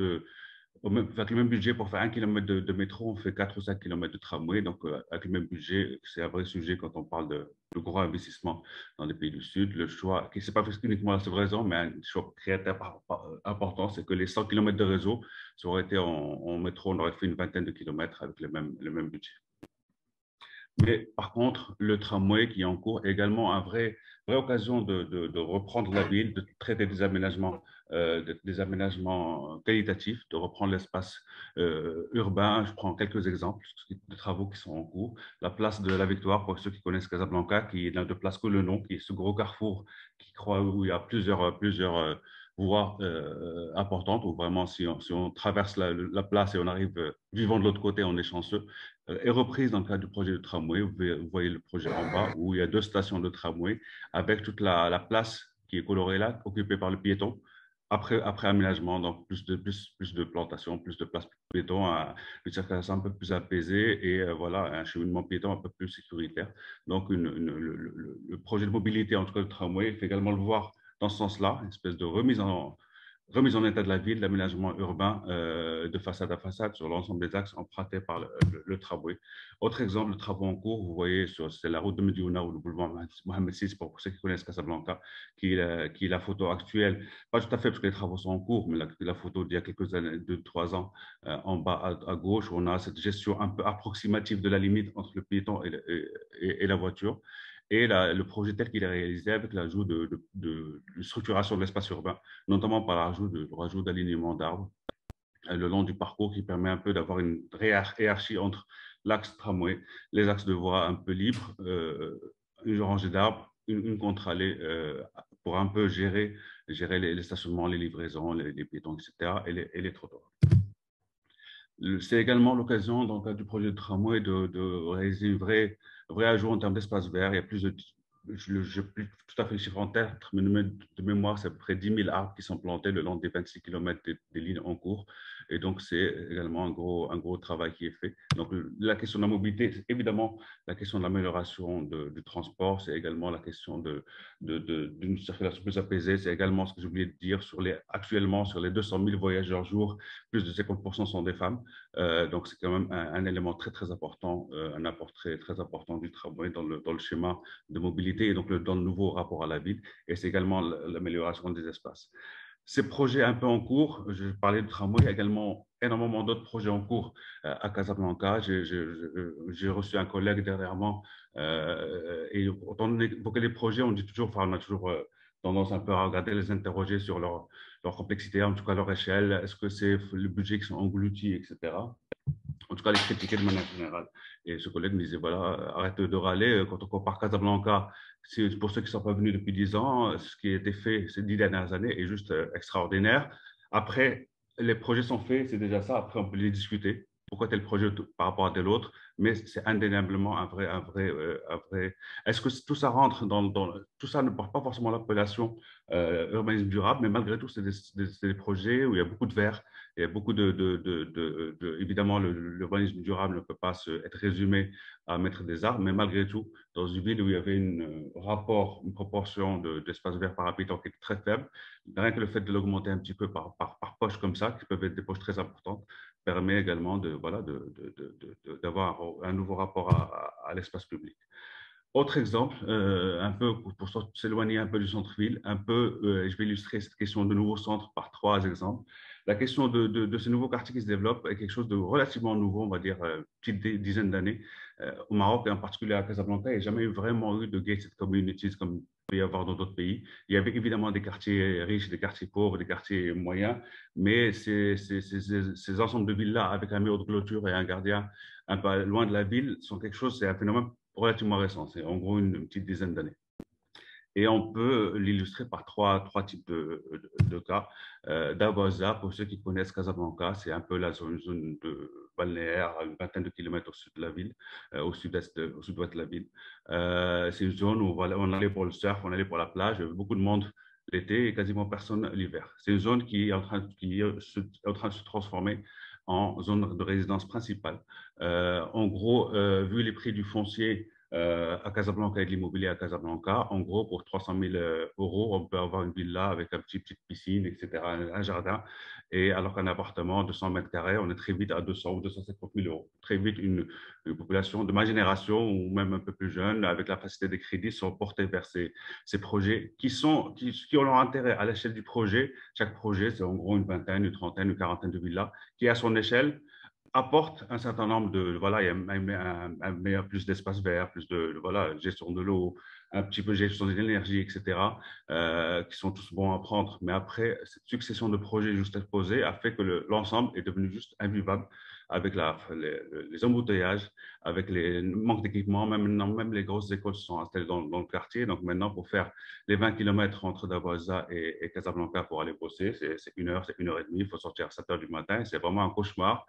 avec le même budget, pour faire 1 km de métro, on fait 4 ou 5 km de tramway. Donc, avec le même budget, c'est un vrai sujet quand on parle de gros investissements dans les pays du Sud. Le choix, qui n'est pas uniquement la seule raison, mais un choix créateur important, c'est que les 100 km de réseau, ça aurait été en métro, on aurait fait une vingtaine de kilomètres avec le même budget. Mais par contre, le tramway qui est en cours est également une vraie occasion de reprendre la ville, de traiter des aménagements qualitatifs, de reprendre l'espace urbain. Je prends quelques exemples de travaux qui sont en cours. La place de la Victoire, pour ceux qui connaissent Casablanca, qui n'a de place que le nom, qui est ce gros carrefour où il y a plusieurs voies importantes, où vraiment si on traverse la place et on arrive vivant de l'autre côté, on est chanceux, est reprise dans le cadre du projet de tramway. Vous voyez le projet en bas, où il y a 2 stations de tramway avec toute la place qui est colorée là, occupée par le piéton, après aménagement, donc plus de plantations, plus de place piéton, une circulation un peu plus apaisée et voilà, un cheminement piéton un peu plus sécuritaire. Donc, le projet de mobilité, en tout cas le tramway, il faut également le voir dans ce sens-là, une espèce de remise en état de la ville, l'aménagement urbain de façade à façade sur l'ensemble des axes empruntés par le tramway. Autre exemple de travaux en cours, vous voyez, c'est la route de Mediouna ou le boulevard Mohamed VI, pour ceux qui connaissent Casablanca, qui est la photo actuelle. Pas tout à fait parce que les travaux sont en cours, mais la photo d'il y a quelques années, 2-3 ans, en bas à gauche, où on a cette gestion un peu approximative de la limite entre le piéton et la voiture. Et le projet tel qu'il est réalisé avec l'ajout de structuration de l'espace urbain, notamment par le rajout d'alignement d'arbres le long du parcours qui permet un peu d'avoir une hiérarchie entre l'axe tramway, les axes de voie un peu libres, une rangée d'arbres, une contre-allée pour un peu gérer les stationnements, les livraisons, les piétons, etc. et les trottoirs. C'est également l'occasion, dans le cadre du projet de tramway, de réaliser un vrai ajout en termes d'espace vert. Il y a plus de, je n'ai plus tout à fait le chiffre en tête, mais de mémoire, c'est à peu près 10 000 arbres qui sont plantés le long des 26 km des lignes en cours. Et donc, c'est également un gros travail qui est fait. Donc, la question de la mobilité, c'est évidemment la question de l'amélioration du transport, c'est également la question d'une circulation plus apaisée. C'est également ce que j'ai oublié de dire, actuellement, sur les 200 000 voyageurs jour, plus de 50% sont des femmes. Donc, c'est quand même un élément très, très important, un apport très, très important du tramway dans le schéma de mobilité et donc dans le nouveau rapport à la ville. Et c'est également l'amélioration des espaces. Ces projets un peu en cours, je parlais du tramway, il y a également énormément d'autres projets en cours à Casablanca. J'ai reçu un collègue dernièrement et quand on évoque les projets, on a toujours tendance un peu à regarder, les interroger sur leur complexité, en tout cas leur échelle, est-ce que c'est le budget qui sont engloutis, etc. En tout cas, les critiquer de manière générale. Et ce collègue me disait, voilà, arrête de râler, quand on compare Casablanca, pour ceux qui ne sont pas venus depuis 10 ans, ce qui a été fait ces 10 dernières années est juste extraordinaire. Après, les projets sont faits, c'est déjà ça, après on peut les discuter. Pourquoi tel projet par rapport à tel autre, mais c'est indéniablement un vrai. Est-ce que tout ça rentre tout ça ne porte pas forcément l'appellation urbanisme durable, mais malgré tout, c'est des projets où il y a beaucoup de verre, Il y a beaucoup évidemment, l'urbanisme durable ne peut pas être résumé à mettre des arbres, mais malgré tout, dans une ville où il y avait une proportion d'espace vert par habitant qui est très faible, rien que le fait de l'augmenter un petit peu par poche comme ça, qui peuvent être des poches très importantes, permet également d'avoir un nouveau rapport à l'espace public. Autre exemple, un peu pour s'éloigner un peu du centre-ville, je vais illustrer cette question de nouveau centre par 3 exemples. La question de ce nouveau quartier qui se développe est quelque chose de relativement nouveau, on va dire, petite dizaine d'années. Au Maroc, et en particulier à Casablanca, il n'y a jamais vraiment eu de gated communities comme il peut y avoir dans d'autres pays. Il y avait évidemment des quartiers riches, des quartiers pauvres, des quartiers moyens, mais ces ensembles de villes-là, avec un mur de clôture et un gardien un peu loin de la ville, sont quelque chose, c'est un phénomène relativement récent, c'est en gros une petite dizaine d'années. Et on peut l'illustrer par trois types de cas. Dabaza, pour ceux qui connaissent Casablanca, c'est un peu la zone de balnéaire, à une vingtaine de kilomètres au sud de la ville, au sud-ouest de la ville. C'est une zone où on allait pour le surf, on allait pour la plage, il y avait beaucoup de monde l'été et quasiment personne l'hiver. C'est une zone qui est en train de se transformer en zone de résidence principale. En gros, vu les prix du foncier à Casablanca et de l'immobilier à Casablanca, en gros, pour 300 000 euros, on peut avoir une villa avec une petite piscine, etc., un jardin. Et alors qu'un appartement de 100 mètres carrés, on est très vite à 200 ou 250 000 euros. Très vite, une population de ma génération ou même un peu plus jeune, avec la facilité des crédits, sont portés vers ces projets qui ont leur intérêt à l'échelle du projet. Chaque projet, c'est en gros une vingtaine, une trentaine, une quarantaine de villas qui, à son échelle, apporte un certain nombre il y a meilleur, plus d'espace vert, plus gestion de l'eau, un petit peu gestion de l'énergie, etc., qui sont tous bons à prendre. Mais après, cette succession de projets juste exposés a fait que l'ensemble est devenu juste invivable avec les embouteillages, avec les manques d'équipement. Même les grosses écoles se sont installées dans le quartier. Donc maintenant, pour faire les 20 km entre Dabaza et Casablanca pour aller bosser, c'est 1 heure, c'est 1h30. Il faut sortir à 7 heures du matin. C'est vraiment un cauchemar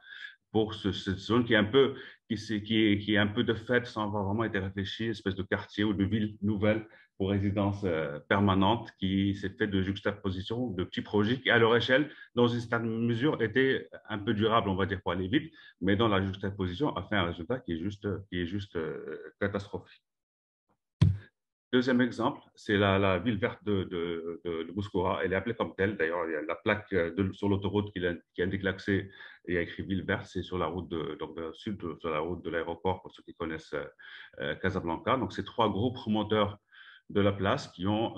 pour cette zone qui est un peu de fait sans avoir vraiment été réfléchi, une espèce de quartier ou de ville nouvelle pour résidence permanente qui s'est fait de juxtaposition de petits projets qui, à leur échelle, dans une certaine mesure, étaient un peu durables, on va dire, pour aller vite, mais dans la juxtaposition a fait un résultat qui est juste catastrophique. Deuxième exemple, c'est la ville verte de Bouskoura. Elle est appelée comme telle. D'ailleurs, il y a la plaque sur l'autoroute qui indique l'accès. Il y a écrit ville verte. C'est sur la route sud, sur la route de l'aéroport, pour ceux qui connaissent Casablanca. Donc, c'est 3 gros promoteurs de la place qui ont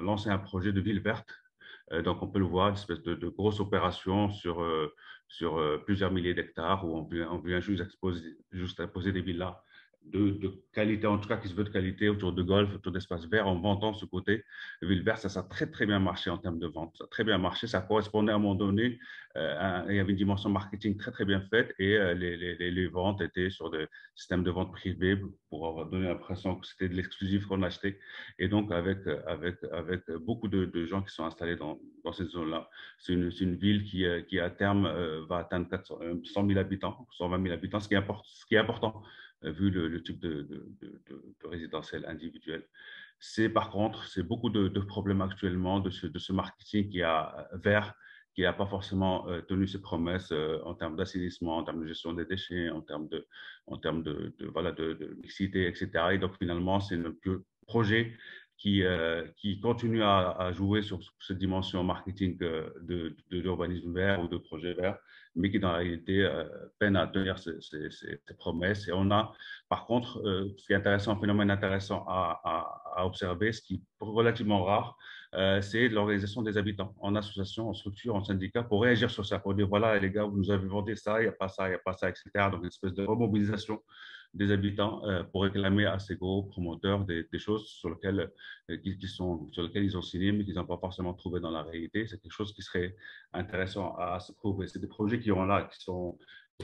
lancé un projet de ville verte. Donc, on peut le voir, une espèce de grosse opération sur plusieurs milliers d'hectares où on vient juste imposer des villas de qualité, en tout cas qui se veut de qualité, autour de golf, autour d'espaces verts, en vantant ce côté ville verte. Ça a très, très bien marché en termes de vente. Ça a très bien marché. Ça correspondait à un moment donné. Il y avait une dimension marketing très, très bien faite et les ventes étaient sur des systèmes de vente privés pour avoir donné l'impression que c'était de l'exclusif qu'on achetait. Et donc, avec beaucoup de gens qui sont installés dans cette zone-là. C'est une ville qui à terme, va atteindre 100 000 habitants, 120 000 habitants, ce qui est important vu le type de résidentiel individuel. Par contre, c'est beaucoup de problèmes actuellement de ce marketing vert qui n'a pas forcément tenu ses promesses en termes d'assainissement, en termes de gestion des déchets, en termes de mixité, etc. Et donc, finalement, c'est un projet qui continue à jouer sur cette dimension marketing de l'urbanisme vert ou de projet vert, mais qui, dans la réalité, peine à tenir ses promesses. Et on a, par contre, ce qui est intéressant, un phénomène intéressant à observer, ce qui est relativement rare, c'est l'organisation des habitants en association, en structure, en syndicat, pour réagir sur ça, pour dire, voilà, les gars, vous nous avez vendu ça, il n'y a pas ça, il n'y a pas ça, etc. Donc, une espèce de remobilisation des habitants pour réclamer à ces gros promoteurs des choses sur lesquelles ils ont signé, mais qu'ils n'ont pas forcément trouvé dans la réalité. C'est quelque chose qui serait intéressant à se prouver. C'est des projets qui sont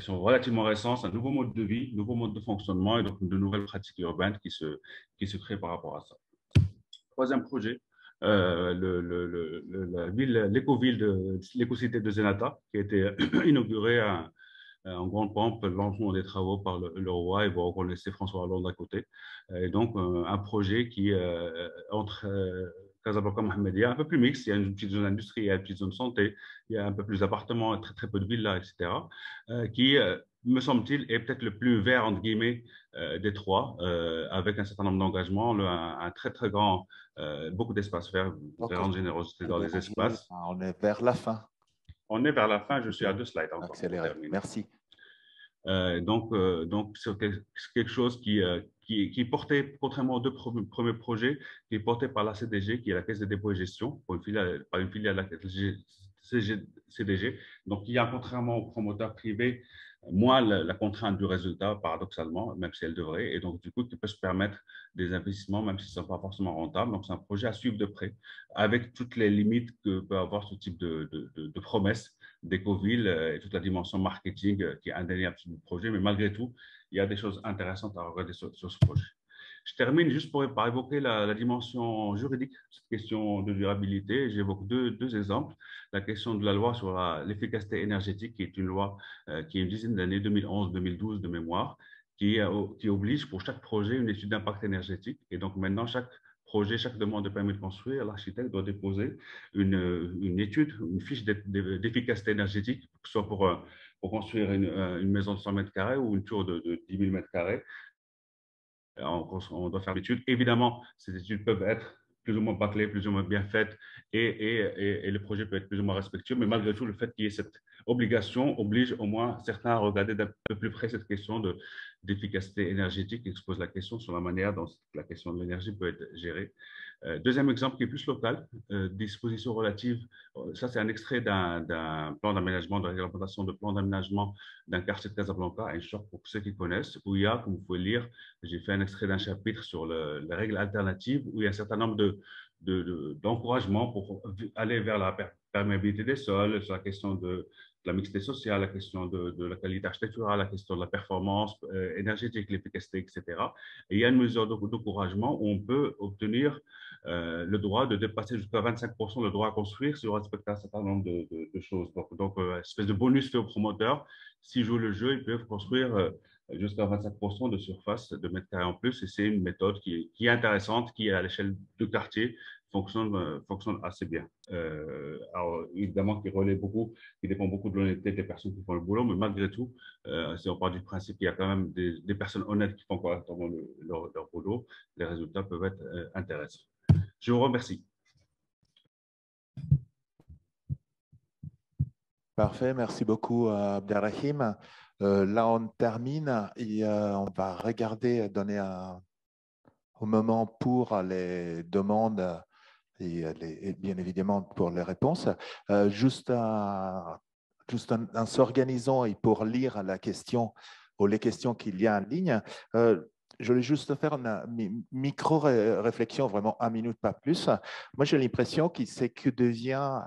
relativement récents. C'est un nouveau mode de vie, nouveau mode de fonctionnement et donc de nouvelles pratiques urbaines qui se créent par rapport à ça. Troisième projet, l'éco-ville l'éco-cité de Zenata, qui a été inaugurée en grande pompe, le lancement des travaux par le roi, et vous connaissez François Hollande à côté. Et donc, un projet qui, entre Casablanca Mohamedia, un peu plus mixte. Il y a une petite zone industrielle, une petite zone santé, il y a un peu plus d'appartements, très, très peu de villas, etc., qui, me semble-t-il, est peut-être le plus vert, entre guillemets, des trois, avec un certain nombre d'engagements, un très, très grand, beaucoup d'espaces verts, une grande générosité dans les espaces. On est vers la fin. On est vers la fin, je suis à 2 slides encore. Accéléré, merci. Donc c'est quelque chose qui est porté, contrairement aux deux premiers projets, qui est porté par la CDG, qui est la Caisse des dépôts et gestion, par une filiale de la CDG. Donc, il y a, contrairement aux promoteurs privés, moins la contrainte du résultat, paradoxalement, même si elle devrait, et donc, du coup, qui peut se permettre des investissements, même s'ils ne sont pas forcément rentables. Donc, c'est un projet à suivre de près, avec toutes les limites que peut avoir ce type de promesses d'Ecoville et toute la dimension marketing qui est indéniable sur le projet. Mais malgré tout, il y a des choses intéressantes à regarder sur ce projet. Je termine juste par évoquer la dimension juridique de cette question de durabilité. J'évoque deux exemples. La question de la loi sur l'efficacité énergétique, qui est une loi qui a une dizaine d'années, 2011-2012 de mémoire, qui oblige pour chaque projet une étude d'impact énergétique. Et donc maintenant, chaque projet, chaque demande de permis de construire, l'architecte doit déposer une étude, une fiche d'efficacité énergétique, que ce soit pour construire une maison de 100 mètres carrés ou une tour de 10 000 mètres carrés. On doit faire l'étude. Évidemment, ces études peuvent être plus ou moins bâclées, plus ou moins bien faites, et le projet peut être plus ou moins respectueux, mais malgré tout, le fait qu'il y ait cette obligation oblige au moins certains à regarder d'un peu plus près cette question d'efficacité énergétique, qui expose la question sur la manière dont la question de l'énergie peut être gérée. Deuxième exemple qui est plus local, dispositions relatives, ça c'est un extrait d'un plan d'aménagement, de réglementation de plan d'aménagement d'un quartier de Casablanca, un short pour ceux qui connaissent, où il y a, comme vous pouvez lire, j'ai fait un extrait d'un chapitre sur les règles alternatives, où il y a un certain nombre d'encouragements pour aller vers la perméabilité des sols, sur la question de la mixité sociale, la question de la qualité architecturale, la question de la performance énergétique, l'efficacité, etc. Et il y a une mesure d'encouragement où on peut obtenir le droit de dépasser jusqu'à 25% le droit à construire si on respecte un certain nombre de choses. Donc espèce de bonus fait aux promoteurs. S'ils jouent le jeu, ils peuvent construire jusqu'à 25% de surface de mètres carrés en plus. Et c'est une méthode qui est intéressante, qui, à l'échelle du quartier, fonctionne assez bien. Alors, évidemment, qui dépend beaucoup de l'honnêteté des personnes qui font le boulot, mais malgré tout, si on part du principe qu'il y a quand même des personnes honnêtes qui font correctement leur boulot, les résultats peuvent être intéressants. Je vous remercie. Parfait, merci beaucoup Abderrahim. Là, on termine et on va regarder, donner un moment pour les demandes et bien évidemment pour les réponses. Juste en s'organisant et pour lire la question ou les questions qu'il y a en ligne, je voulais juste faire une micro-réflexion, vraiment 1 minute, pas plus. Moi, j'ai l'impression que c'est que devient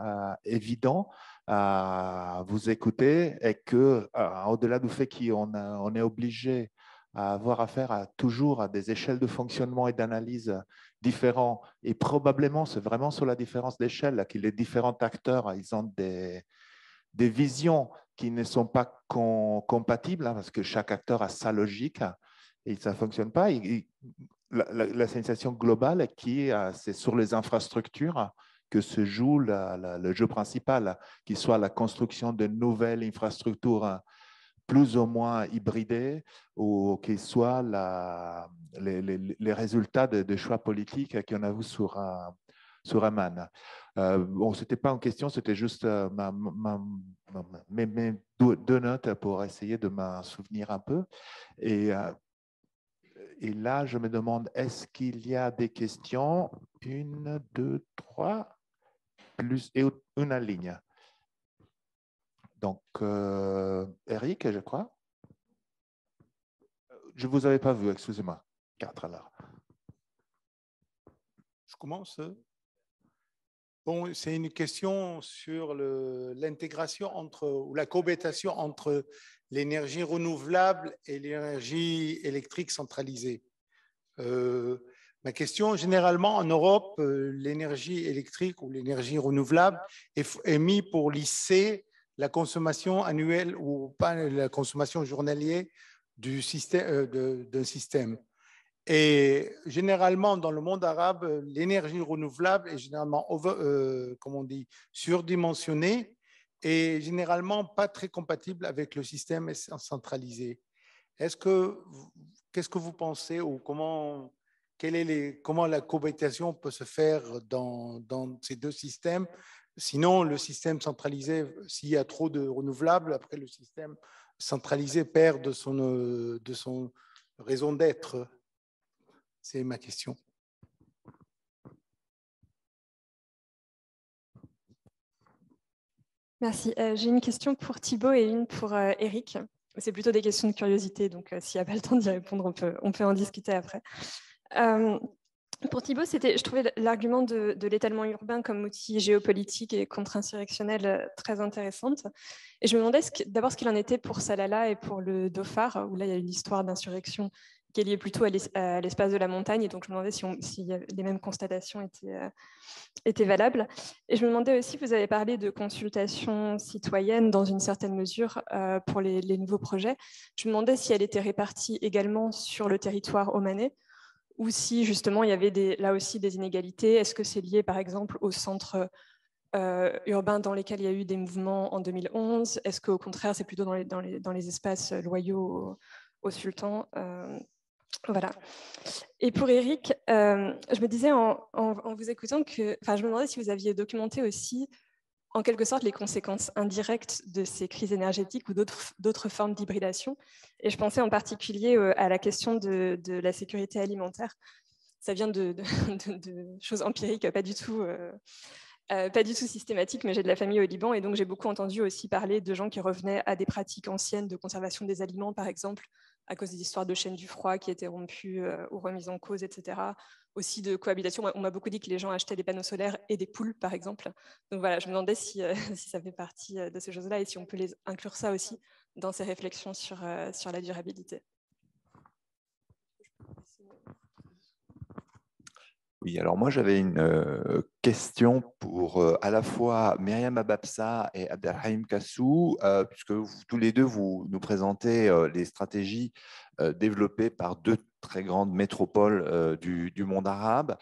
évident à vous écouter et que, au-delà du fait qu'on est obligé à avoir affaire toujours à des échelles de fonctionnement et d'analyse différents, et probablement c'est vraiment sur la différence d'échelle que les différents acteurs, ils ont des visions qui ne sont pas compatibles, parce que chaque acteur a sa logique et ça ne fonctionne pas. La sensation globale c'est sur les infrastructures que se joue le jeu principal, qu'il soit la construction de nouvelles infrastructures plus ou moins hybridées, ou qu'il soit les résultats de choix politiques qu'on a vus sur Amman. Bon, ce n'était pas en question, c'était juste mes deux notes pour essayer de m'en souvenir un peu. Et là, je me demande, est-ce qu'il y a des questions? 1, 2, 3, plus et une ligne. Donc, Eric, je crois. Je ne vous avais pas vu, excusez-moi. 4 alors. Je commence. Bon, c'est une question sur l'intégration ou la cohabitation entre l'énergie renouvelable et l'énergie électrique centralisée. Ma question, généralement en Europe, l'énergie électrique ou l'énergie renouvelable est mise pour lisser la consommation annuelle ou pas la consommation journalière d'un système. Et généralement, dans le monde arabe, l'énergie renouvelable est généralement, comme on dit, surdimensionnée et généralement pas très compatible avec le système centralisé. Qu'est-ce que vous pensez ou comment la cohabitation peut se faire dans ces deux systèmes? Sinon, le système centralisé, s'il y a trop de renouvelables, après le système centralisé perd de son raison d'être. C'est ma question. Merci. J'ai une question pour Thibaut et une pour Eric. C'est plutôt des questions de curiosité, donc s'il n'y a pas le temps d'y répondre, on peut en discuter après. Pour Thibaut, je trouvais l'argument de l'étalement urbain comme outil géopolitique et contre-insurrectionnel très intéressante. Et je me demandais d'abord ce qu'il en était pour Salalah et pour le Dhofar, où là, il y a une histoire d'insurrection qui est liée plutôt à l'espace de la montagne. Et donc, je me demandais si les mêmes constatations étaient valables. Et je me demandais aussi, vous avez parlé de consultation citoyenne dans une certaine mesure pour les nouveaux projets. Je me demandais si elle était répartie également sur le territoire omanais, ou si justement il y avait là aussi des inégalités. Est-ce que c'est lié par exemple aux centres urbains dans lesquels il y a eu des mouvements en 2011? Est-ce qu'au contraire c'est plutôt dans les espaces loyaux au sultan? Voilà. Et pour Eric, je me disais en vous écoutant je me demandais si vous aviez documenté aussi en quelque sorte les conséquences indirectes de ces crises énergétiques ou d'autres formes d'hybridation. Et je pensais en particulier à la question de la sécurité alimentaire. Ça vient de choses empiriques, pas du tout systématiques, mais j'ai de la famille au Liban et donc j'ai beaucoup entendu aussi parler de gens qui revenaient à des pratiques anciennes de conservation des aliments, par exemple, à cause des histoires de chaînes du froid qui étaient rompues ou remises en cause, etc. Aussi de cohabitation. On m'a beaucoup dit que les gens achetaient des panneaux solaires et des poules, par exemple. Donc voilà, je me demandais si ça fait partie de ces choses-là et si on peut inclure ça aussi dans ces réflexions sur la durabilité. Oui, alors moi j'avais une question pour à la fois Myriam Ababsa et Abdelrahim Kassou, puisque tous les deux vous nous présentez les stratégies développées par deux très grandes métropoles du monde arabe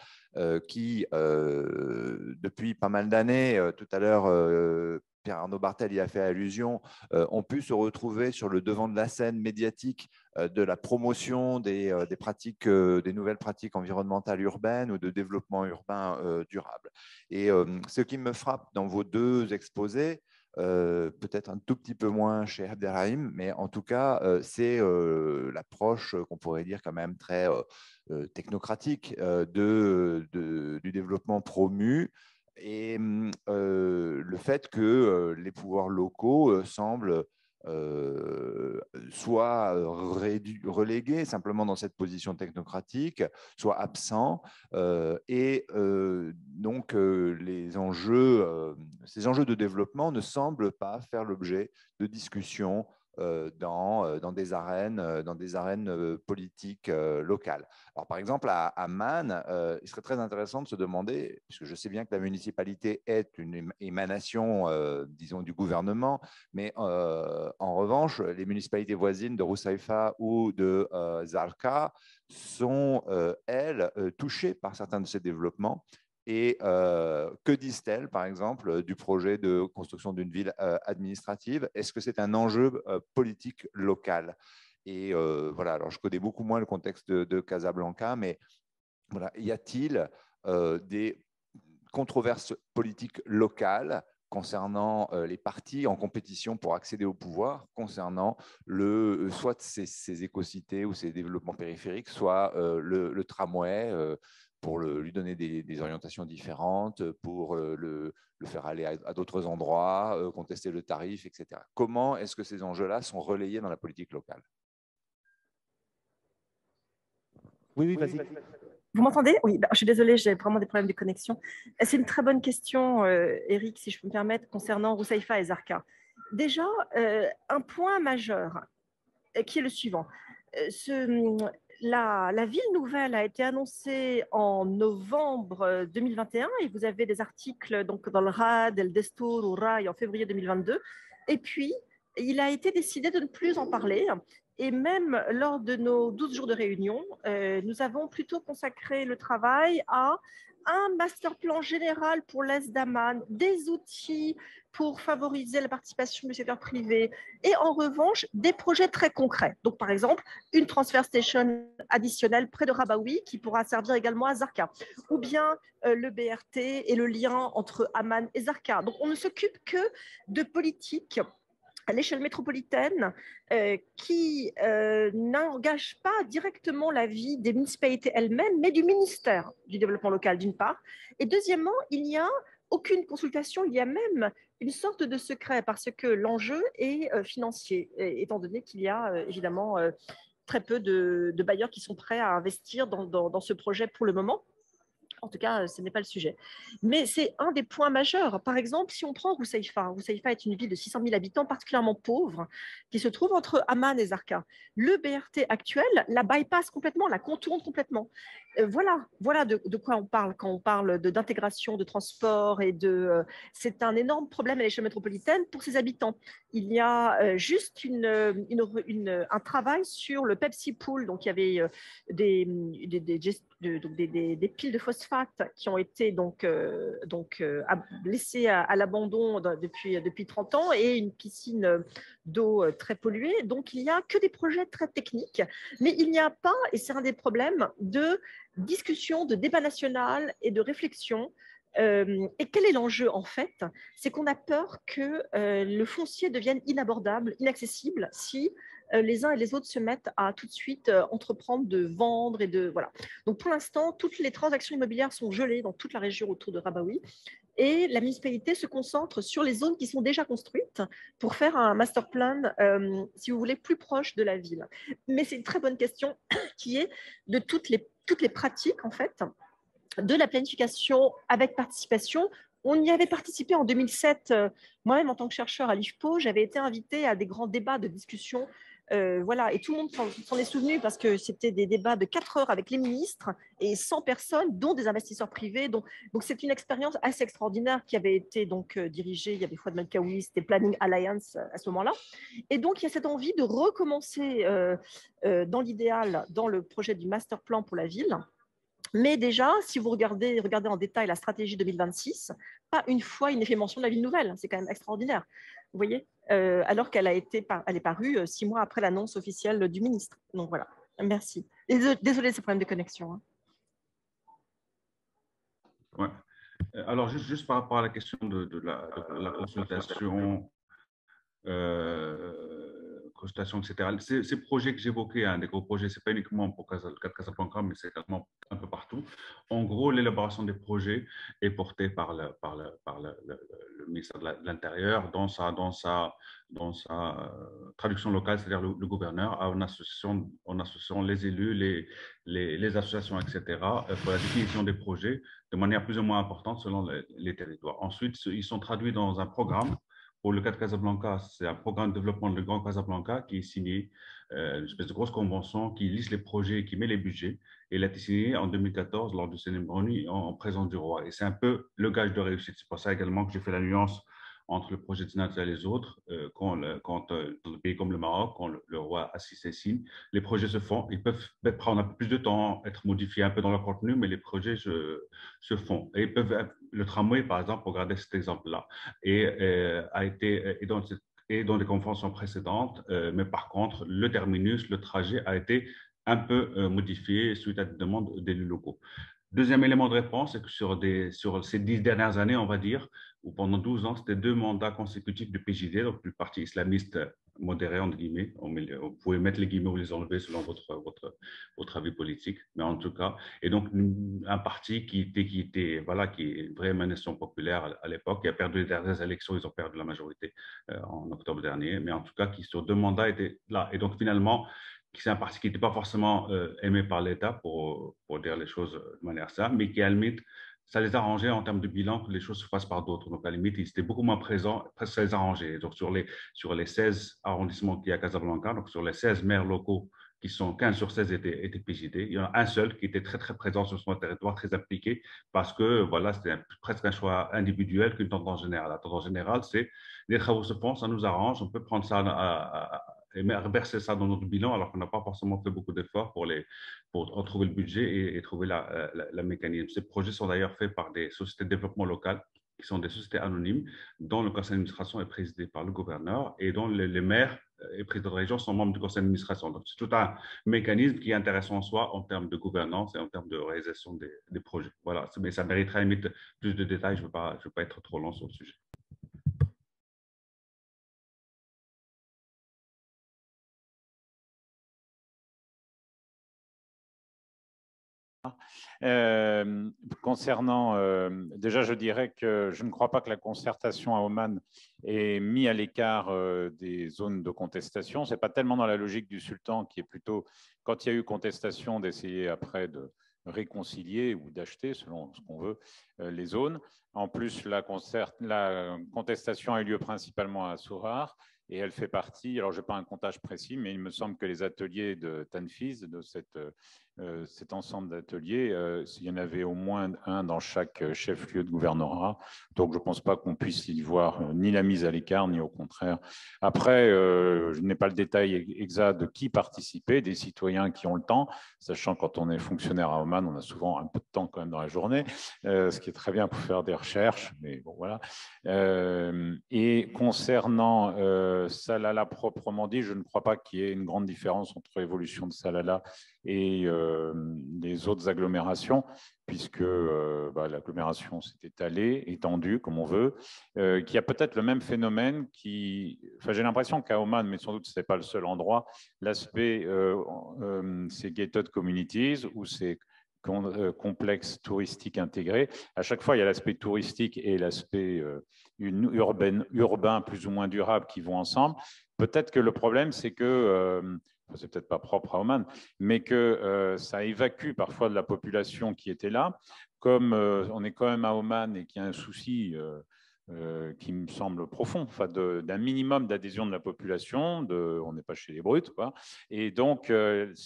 qui, depuis pas mal d'années, tout à l'heure Pierre-Arnaud Bartel y a fait allusion, ont pu se retrouver sur le devant de la scène médiatique de la promotion des pratiques, des nouvelles pratiques environnementales urbaines ou de développement urbain durable. Et ce qui me frappe dans vos deux exposés, peut-être un tout petit peu moins chez Abdelrahim, mais en tout cas, c'est l'approche qu'on pourrait dire quand même très technocratique du développement promu et le fait que les pouvoirs locaux semblent soit relégués simplement dans cette position technocratique, soit absents. Donc, ces enjeux de développement ne semblent pas faire l'objet de discussions dans des arènes politiques locales. Alors, par exemple, à Amman, il serait très intéressant de se demander, puisque je sais bien que la municipalité est une émanation, disons, du gouvernement, mais en revanche, les municipalités voisines de Rousaïfa ou de Zarqa sont, elles, touchées par certains de ces développements. Et que disent-elles, par exemple, du projet de construction d'une ville administrative? Est-ce que c'est un enjeu politique local? Et voilà, alors je connais beaucoup moins le contexte de Casablanca, mais voilà, y a-t-il des controverses politiques locales concernant les partis en compétition pour accéder au pouvoir, concernant soit ces écocités ou ces développements périphériques, soit le tramway, pour lui donner des orientations différentes, pour le faire aller à d'autres endroits, contester le tarif, etc. Comment est-ce que ces enjeux-là sont relayés dans la politique locale? Oui, vas-y. Vous m'entendez? Oui, je suis désolée, j'ai vraiment des problèmes de connexion. C'est une très bonne question, Eric, si je peux me permettre, concernant Rousaïfa et Zarqa. Déjà, un point majeur qui est le suivant. La ville nouvelle a été annoncée en novembre 2021 et vous avez des articles donc, dans le RAD, El Destour ou RAI en février 2022. Et puis, il a été décidé de ne plus en parler. Et même lors de nos 12 jours de réunion, nous avons plutôt consacré le travail à un master plan général pour l'Est d'Amman, des outils pour favoriser la participation du secteur privé et en revanche, des projets très concrets. Donc, par exemple, une transfer station additionnelle près de Rabaoui qui pourra servir également à Zarqa, ou bien le BRT et le lien entre Amman et Zarqa. Donc, on ne s'occupe que de politiques à l'échelle métropolitaine qui n'engage pas directement la vie des municipalités elles-mêmes, mais du ministère du développement local d'une part. Et deuxièmement, il n'y a aucune consultation, il y a même une sorte de secret parce que l'enjeu est financier, étant donné qu'il y a évidemment très peu de bailleurs qui sont prêts à investir dans ce projet pour le moment. En tout cas, ce n'est pas le sujet. Mais c'est un des points majeurs. Par exemple, si on prend Rousseifa, Rousseifa est une ville de 600 000 habitants particulièrement pauvre qui se trouve entre Amman et Zarqa. Le BRT actuel la bypasse complètement, la contourne complètement. Voilà de quoi on parle quand on parle d'intégration, de transport et de. C'est un énorme problème à l'échelle métropolitaine pour ses habitants. Il y a juste un travail sur le Pepsi Pool. Donc, il y avait des piles de phosphate qui ont été laissées à l'abandon depuis 30 ans et une piscine d'eau très polluée. Donc, il n'y a que des projets très techniques, mais il n'y a pas, et c'est un des problèmes, de discussion, de débat national et de réflexion. Et quel est l'enjeu en fait? C'est qu'on a peur que le foncier devienne inabordable, inaccessible si les uns et les autres se mettent à tout de suite entreprendre de vendre et de voilà. Donc pour l'instant, toutes les transactions immobilières sont gelées dans toute la région autour de Rabaoui et la municipalité se concentre sur les zones qui sont déjà construites pour faire un master plan, si vous voulez, plus proche de la ville. Mais c'est une très bonne question qui est de toutes les pratiques en fait de la planification avec participation. On y avait participé en 2007. Moi-même, en tant que chercheur à l'IFPO, j'avais été invitée à des grands débats de discussion. Voilà, et tout le monde s'en est souvenu parce que c'était des débats de 4 heures avec les ministres et 100 personnes, dont des investisseurs privés. Donc c'est une expérience assez extraordinaire qui avait été dirigée. Il y avait Fouad Melkaoui, c'était Planning Alliance à ce moment-là. Et donc, il y a cette envie de recommencer dans l'idéal, dans le projet du master plan pour la ville. Mais déjà, si vous regardez en détail la stratégie 2026, pas une fois il n'est fait mention de la ville nouvelle. C'est quand même extraordinaire. Vous voyez, alors qu'elle est parue 6 mois après l'annonce officielle du ministre. Donc voilà, merci. Désolée de ce problème de connexion. Hein. Ouais. Alors, juste par rapport à la question de la consultation, consultation, etc. Ces projets que j'évoquais, des gros projets, ce n'est pas uniquement pour Casablanca, mais c'est également un peu partout. En gros, l'élaboration des projets est portée par le ministère de l'Intérieur dans sa traduction locale, c'est-à-dire le gouverneur, en associant les élus, les associations, etc., pour la définition des projets de manière plus ou moins importante selon les territoires. Ensuite, ils sont traduits dans un programme. Pour le cas de Casablanca, c'est un programme de développement de Grand Casablanca qui est signé, une espèce de grosse convention qui liste les projets et qui met les budgets. Et il a été signé en 2014 lors de cérémonie en présence du roi. Et c'est un peu le gage de réussite. C'est pour ça également que j'ai fait la nuance entre le projet de Sinatra et les autres. Quand dans le pays comme le Maroc, quand le roi assiste et signe, les projets se font. Ils peuvent prendre un peu plus de temps, être modifiés un peu dans leur contenu, mais les projets se font. Et ils peuvent, le tramway, par exemple, pour regarder cet exemple-là, a été dans des conventions précédentes, mais par contre, le terminus, le trajet a été un peu modifié suite à des demandes d'élus locaux. Deuxième élément de réponse, c'est que sur ces 10 dernières années, on va dire, ou pendant 12 ans, c'était 2 mandats consécutifs du PJD, donc du parti islamiste modéré, entre guillemets. Vous pouvez mettre les guillemets ou les enlever selon votre avis politique, mais en tout cas. Et donc, un parti qui est une vraie émanation populaire à l'époque, qui a perdu les dernières élections, ils ont perdu la majorité en octobre dernier, mais en tout cas, qui sur 2 mandats était là. Et donc, finalement, c'est un parti qui n'était pas forcément aimé par l'État, pour dire les choses de manière simple, mais qui, à la limite, ça les arrangeait en termes de bilan que les choses se fassent par d'autres. Donc, à la limite, ils étaient beaucoup moins présents, presque ça les arrangeait. Donc, sur les 16 arrondissements qu'il y a à Casablanca, donc sur les 16 maires locaux, qui sont 15 sur 16 étaient PJD, il y en a un seul qui était très, très présent sur son territoire, très impliqué, parce que voilà, c'était presque un choix individuel qu'une tendance générale. La tendance générale, c'est les travaux se font, ça nous arrange, on peut prendre ça reverser ça dans notre bilan alors qu'on n'a pas forcément fait beaucoup d'efforts pour trouver le budget et trouver la mécanisme. Ces projets sont d'ailleurs faits par des sociétés de développement local qui sont des sociétés anonymes dont le conseil d'administration est présidé par le gouverneur et dont les maires et présidents de région sont membres du conseil d'administration. Donc, c'est tout un mécanisme qui est intéressant en soi en termes de gouvernance et en termes de réalisation des projets. Voilà, mais ça mériterait à la limite plus de détails. Je ne veux pas être trop long sur le sujet. Concernant, déjà je dirais que je ne crois pas que la concertation à Oman ait mis à l'écart des zones de contestation. Ce n'est pas tellement dans la logique du sultan qui est plutôt, quand il y a eu contestation, d'essayer après de réconcilier ou d'acheter, selon ce qu'on veut, les zones. En plus, la contestation a eu lieu principalement à Sourar. Et elle fait partie, alors je n'ai pas un comptage précis, mais il me semble que les ateliers de Tanfiz, de cet ensemble d'ateliers, il y en avait au moins un dans chaque chef-lieu de gouvernorat. Donc, je ne pense pas qu'on puisse y voir ni la mise à l'écart, ni au contraire. Après, je n'ai pas le détail exact de qui participait, des citoyens qui ont le temps, sachant que quand on est fonctionnaire à Oman, on a souvent un peu de temps quand même dans la journée, ce qui est très bien pour faire des recherches, mais bon, voilà. Et concernant Salalah proprement dit, je ne crois pas qu'il y ait une grande différence entre l'évolution de Salalah et les autres agglomérations, puisque l'agglomération s'est étalée, étendue, comme on veut, qu'il y a peut-être le même phénomène qui... Enfin, j'ai l'impression qu'à Oman, mais sans doute ce n'est pas le seul endroit, l'aspect, ces gated communities, ou ces complexes touristiques intégrés. À chaque fois, il y a l'aspect touristique et l'aspect urbain plus ou moins durable qui vont ensemble. Peut-être que le problème, c'est que, c'est peut-être pas propre à Oman, mais que ça évacue parfois de la population qui était là. Comme on est quand même à Oman et qu'il y a un souci qui me semble profond, enfin d'un minimum d'adhésion de la population, on n'est pas chez les brutes, quoi. Et donc,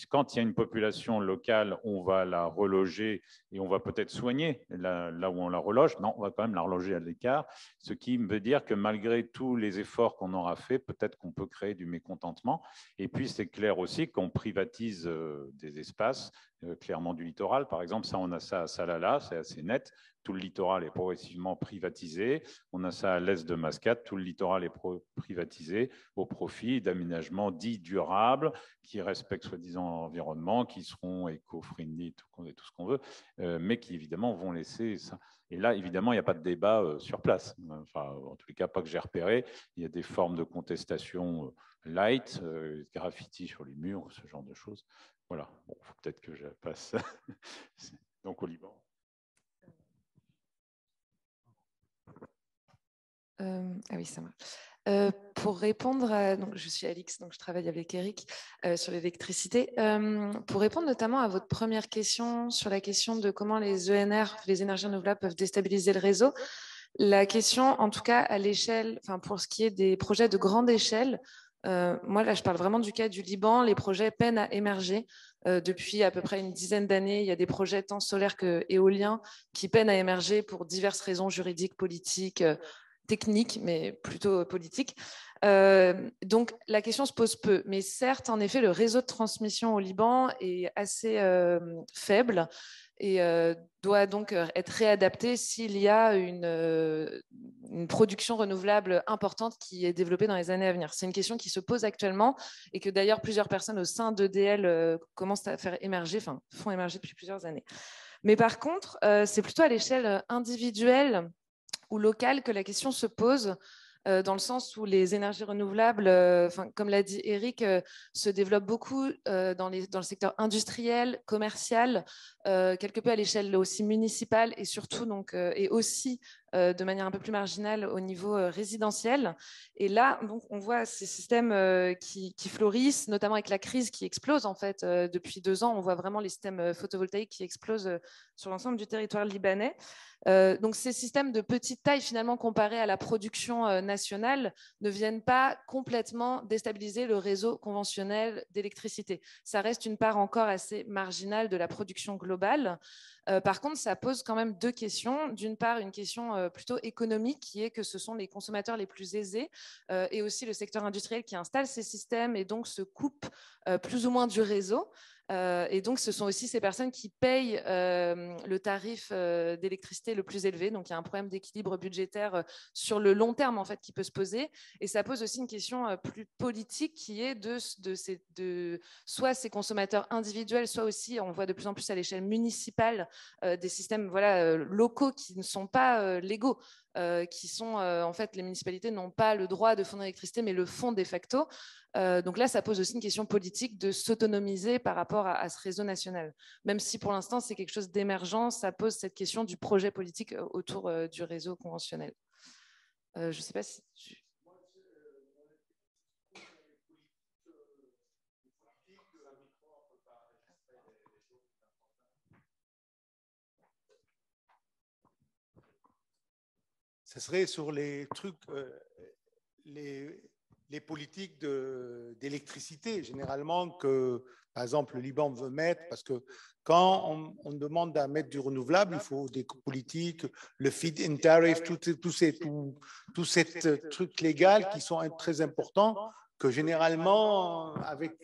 quand il y a une population locale, on va la reloger et on va peut-être soigner là où on la reloge. Non, on va quand même la reloger à l'écart, ce qui veut dire que malgré tous les efforts qu'on aura fait, peut-être qu'on peut créer du mécontentement. Et puis, c'est clair aussi qu'on privatise des espaces, clairement du littoral. Par exemple, ça, on a ça à Salalah, c'est assez net. Tout le littoral est progressivement privatisé. On a ça à l'est de Mascate, tout le littoral est privatisé au profit d'aménagements dits durables qui respectent soi-disant l'environnement, qui seront éco-friendly, tout ce qu'on veut, mais qui évidemment vont laisser ça. Et là, évidemment, il n'y a pas de débat sur place. Enfin, en tous les cas, pas que j'ai repéré. Il y a des formes de contestation light, graffiti sur les murs, ce genre de choses. Voilà, bon, faut peut-être que je passe donc au Liban. Ah oui, ça marche. Pour répondre, donc je suis Alix, donc je travaille avec Eric sur l'électricité. Pour répondre notamment à votre première question sur la question de comment les ENR, les énergies renouvelables, peuvent déstabiliser le réseau, la question, en tout cas à l'échelle, enfin pour ce qui est des projets de grande échelle, moi là je parle vraiment du cas du Liban, les projets peinent à émerger. Depuis à peu près une dizaine d'années, il y a des projets tant solaires que éoliens qui peinent à émerger pour diverses raisons juridiques, politiques, technique, mais plutôt politique. Donc, la question se pose peu. Mais certes, en effet, le réseau de transmission au Liban est assez faible et doit donc être réadapté s'il y a une production renouvelable importante qui est développée dans les années à venir. C'est une question qui se pose actuellement et que d'ailleurs plusieurs personnes au sein d'EDL commencent à faire émerger, enfin font émerger depuis plusieurs années. Mais par contre, c'est plutôt à l'échelle individuelle ou locale que la question se pose, dans le sens où les énergies renouvelables, comme l'a dit Eric, se développent beaucoup dans le secteur industriel, commercial, quelque peu à l'échelle aussi municipale et surtout et aussi de manière un peu plus marginale au niveau résidentiel. Et là, donc, on voit ces systèmes qui florissent, notamment avec la crise qui explose en fait depuis 2 ans. On voit vraiment les systèmes photovoltaïques qui explosent sur l'ensemble du territoire libanais. Donc ces systèmes de petite taille, finalement, comparés à la production nationale, ne viennent pas complètement déstabiliser le réseau conventionnel d'électricité. Ça reste une part encore assez marginale de la production globale. Par contre, ça pose quand même deux questions. D'une part, une question plutôt économique, qui est que ce sont les consommateurs les plus aisés et aussi le secteur industriel qui installe ces systèmes et donc se coupe plus ou moins du réseau. Et donc, ce sont aussi ces personnes qui payent le tarif d'électricité le plus élevé. Donc, il y a un problème d'équilibre budgétaire sur le long terme, en fait, qui peut se poser. Et ça pose aussi une question plus politique qui est de soit ces consommateurs individuels, soit aussi, on voit de plus en plus à l'échelle municipale, des systèmes locaux qui ne sont pas légaux. Qui sont, en fait, les municipalités n'ont pas le droit de fournir l'électricité, mais le font de facto. Donc là, ça pose aussi une question politique de s'autonomiser par rapport à ce réseau national. Même si pour l'instant, c'est quelque chose d'émergent, ça pose cette question du projet politique autour du réseau conventionnel. Je ne sais pas si tu... Ce serait sur les trucs, les politiques d'électricité, généralement, que, par exemple, le Liban veut mettre, parce que quand on demande à mettre du renouvelable, il faut des politiques, le feed-in tariff, tous ces trucs légaux qui sont très importants, que généralement, avec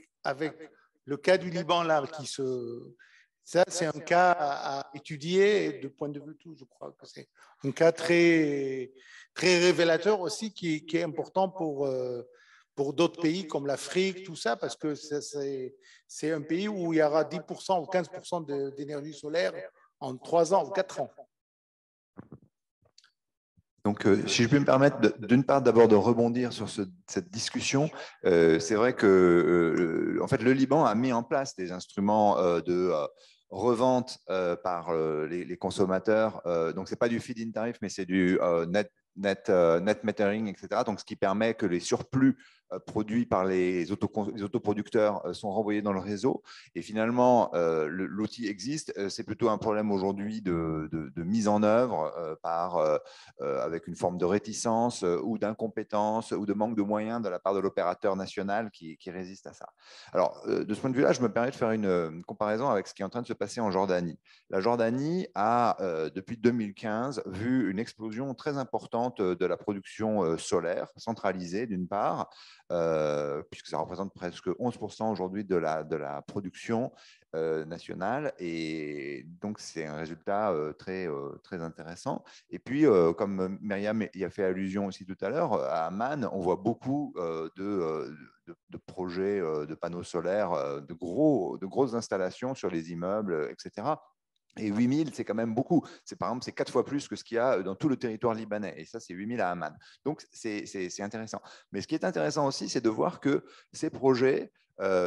le cas du Liban, là, ça, c'est un cas à étudier de point de vue tout. Je crois que c'est un cas très, très révélateur aussi qui est important pour d'autres pays comme l'Afrique, tout ça, parce que c'est un pays où il y aura 10% ou 15% d'énergie solaire en 3 ans ou 4 ans. Donc, si je peux me permettre, d'une part, d'abord de rebondir sur cette discussion, c'est vrai que en fait, le Liban a mis en place des instruments de revente par les consommateurs. Donc, ce n'est pas du feed-in tariff, mais c'est du net metering, etc. Donc, ce qui permet que les surplus produits par les autoproducteurs sont renvoyés dans le réseau. Et finalement, l'outil existe. C'est plutôt un problème aujourd'hui de mise en œuvre avec une forme de réticence ou d'incompétence ou de manque de moyens de la part de l'opérateur national qui résiste à ça. Alors, de ce point de vue-là, je me permets de faire une comparaison avec ce qui est en train de se passer en Jordanie. La Jordanie a, depuis 2015, vu une explosion très importante de la production solaire centralisée, d'une part, puisque ça représente presque 11% aujourd'hui de la production nationale. Et donc, c'est un résultat très intéressant. Et puis, comme Myriam y a fait allusion aussi tout à l'heure, à Amman, on voit beaucoup de projets de panneaux solaires, de grosses installations sur les immeubles, etc. Et 8000, c'est quand même beaucoup. Par exemple, c'est 4 fois plus que ce qu'il y a dans tout le territoire libanais. Et ça, c'est 8000 à Amman. Donc, c'est intéressant. Mais ce qui est intéressant aussi, c'est de voir que ces projets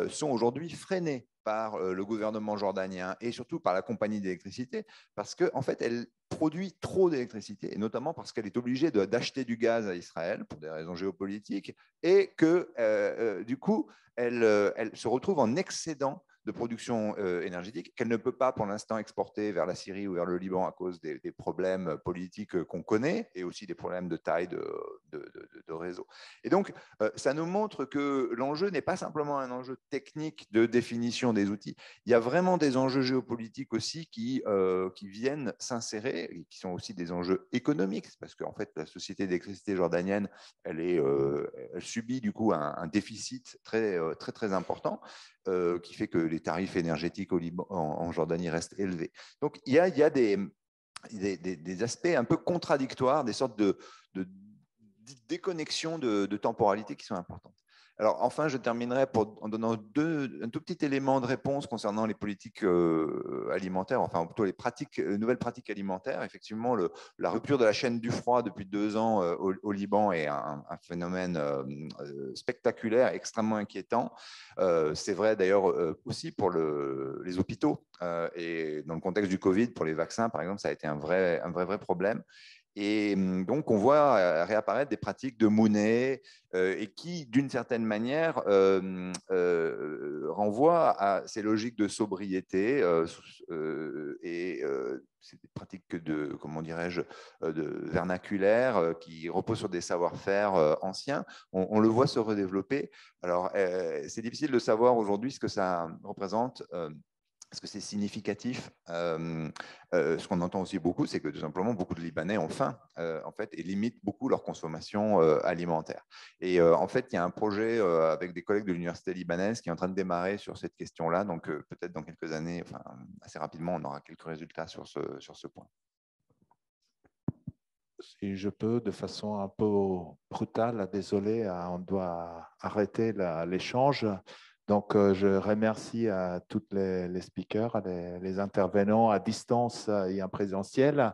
sont aujourd'hui freinés par le gouvernement jordanien et surtout par la compagnie d'électricité, parce qu'en fait, elle produit trop d'électricité, et notamment parce qu'elle est obligée d'acheter du gaz à Israël pour des raisons géopolitiques, et que du coup, elle se retrouve en excédent de production énergétique qu'elle ne peut pas pour l'instant exporter vers la Syrie ou vers le Liban à cause des problèmes politiques qu'on connaît et aussi des problèmes de taille de réseau. Et donc, ça nous montre que l'enjeu n'est pas simplement un enjeu technique de définition des outils. Il y a vraiment des enjeux géopolitiques aussi qui viennent s'insérer et qui sont aussi des enjeux économiques, parce qu'en fait, la société d'électricité jordanienne, elle subit du coup un déficit très important qui fait que les tarifs énergétiques au Liban, en Jordanie restent élevés. Donc, il y a des aspects un peu contradictoires, des sortes de déconnexions de temporalité qui sont importantes. Alors, enfin, je terminerai en donnant un tout petit élément de réponse concernant les politiques alimentaires, enfin plutôt les nouvelles pratiques alimentaires. Effectivement, la rupture de la chaîne du froid depuis 2 ans au Liban est un phénomène spectaculaire, extrêmement inquiétant. C'est vrai d'ailleurs aussi pour les hôpitaux et dans le contexte du Covid, pour les vaccins, par exemple, ça a été un vrai problème. Et donc, on voit réapparaître des pratiques de monnaie et qui, d'une certaine manière, renvoient à ces logiques de sobriété et c'est des pratiques comment dirais-je, vernaculaires qui reposent sur des savoir-faire anciens. On le voit se redévelopper. Alors, c'est difficile de savoir aujourd'hui ce que ça représente parce que c'est significatif. Ce qu'on entend aussi beaucoup, c'est que tout simplement, beaucoup de Libanais ont faim, en fait, et limitent beaucoup leur consommation alimentaire. Et en fait, il y a un projet avec des collègues de l'université libanaise qui est en train de démarrer sur cette question-là. Donc, peut-être dans quelques années, enfin, assez rapidement, on aura quelques résultats sur ce point. Si je peux, de façon un peu brutale, désolé, on doit arrêter l'échange. Donc, je remercie à tous les speakers, les intervenants à distance et en présentiel.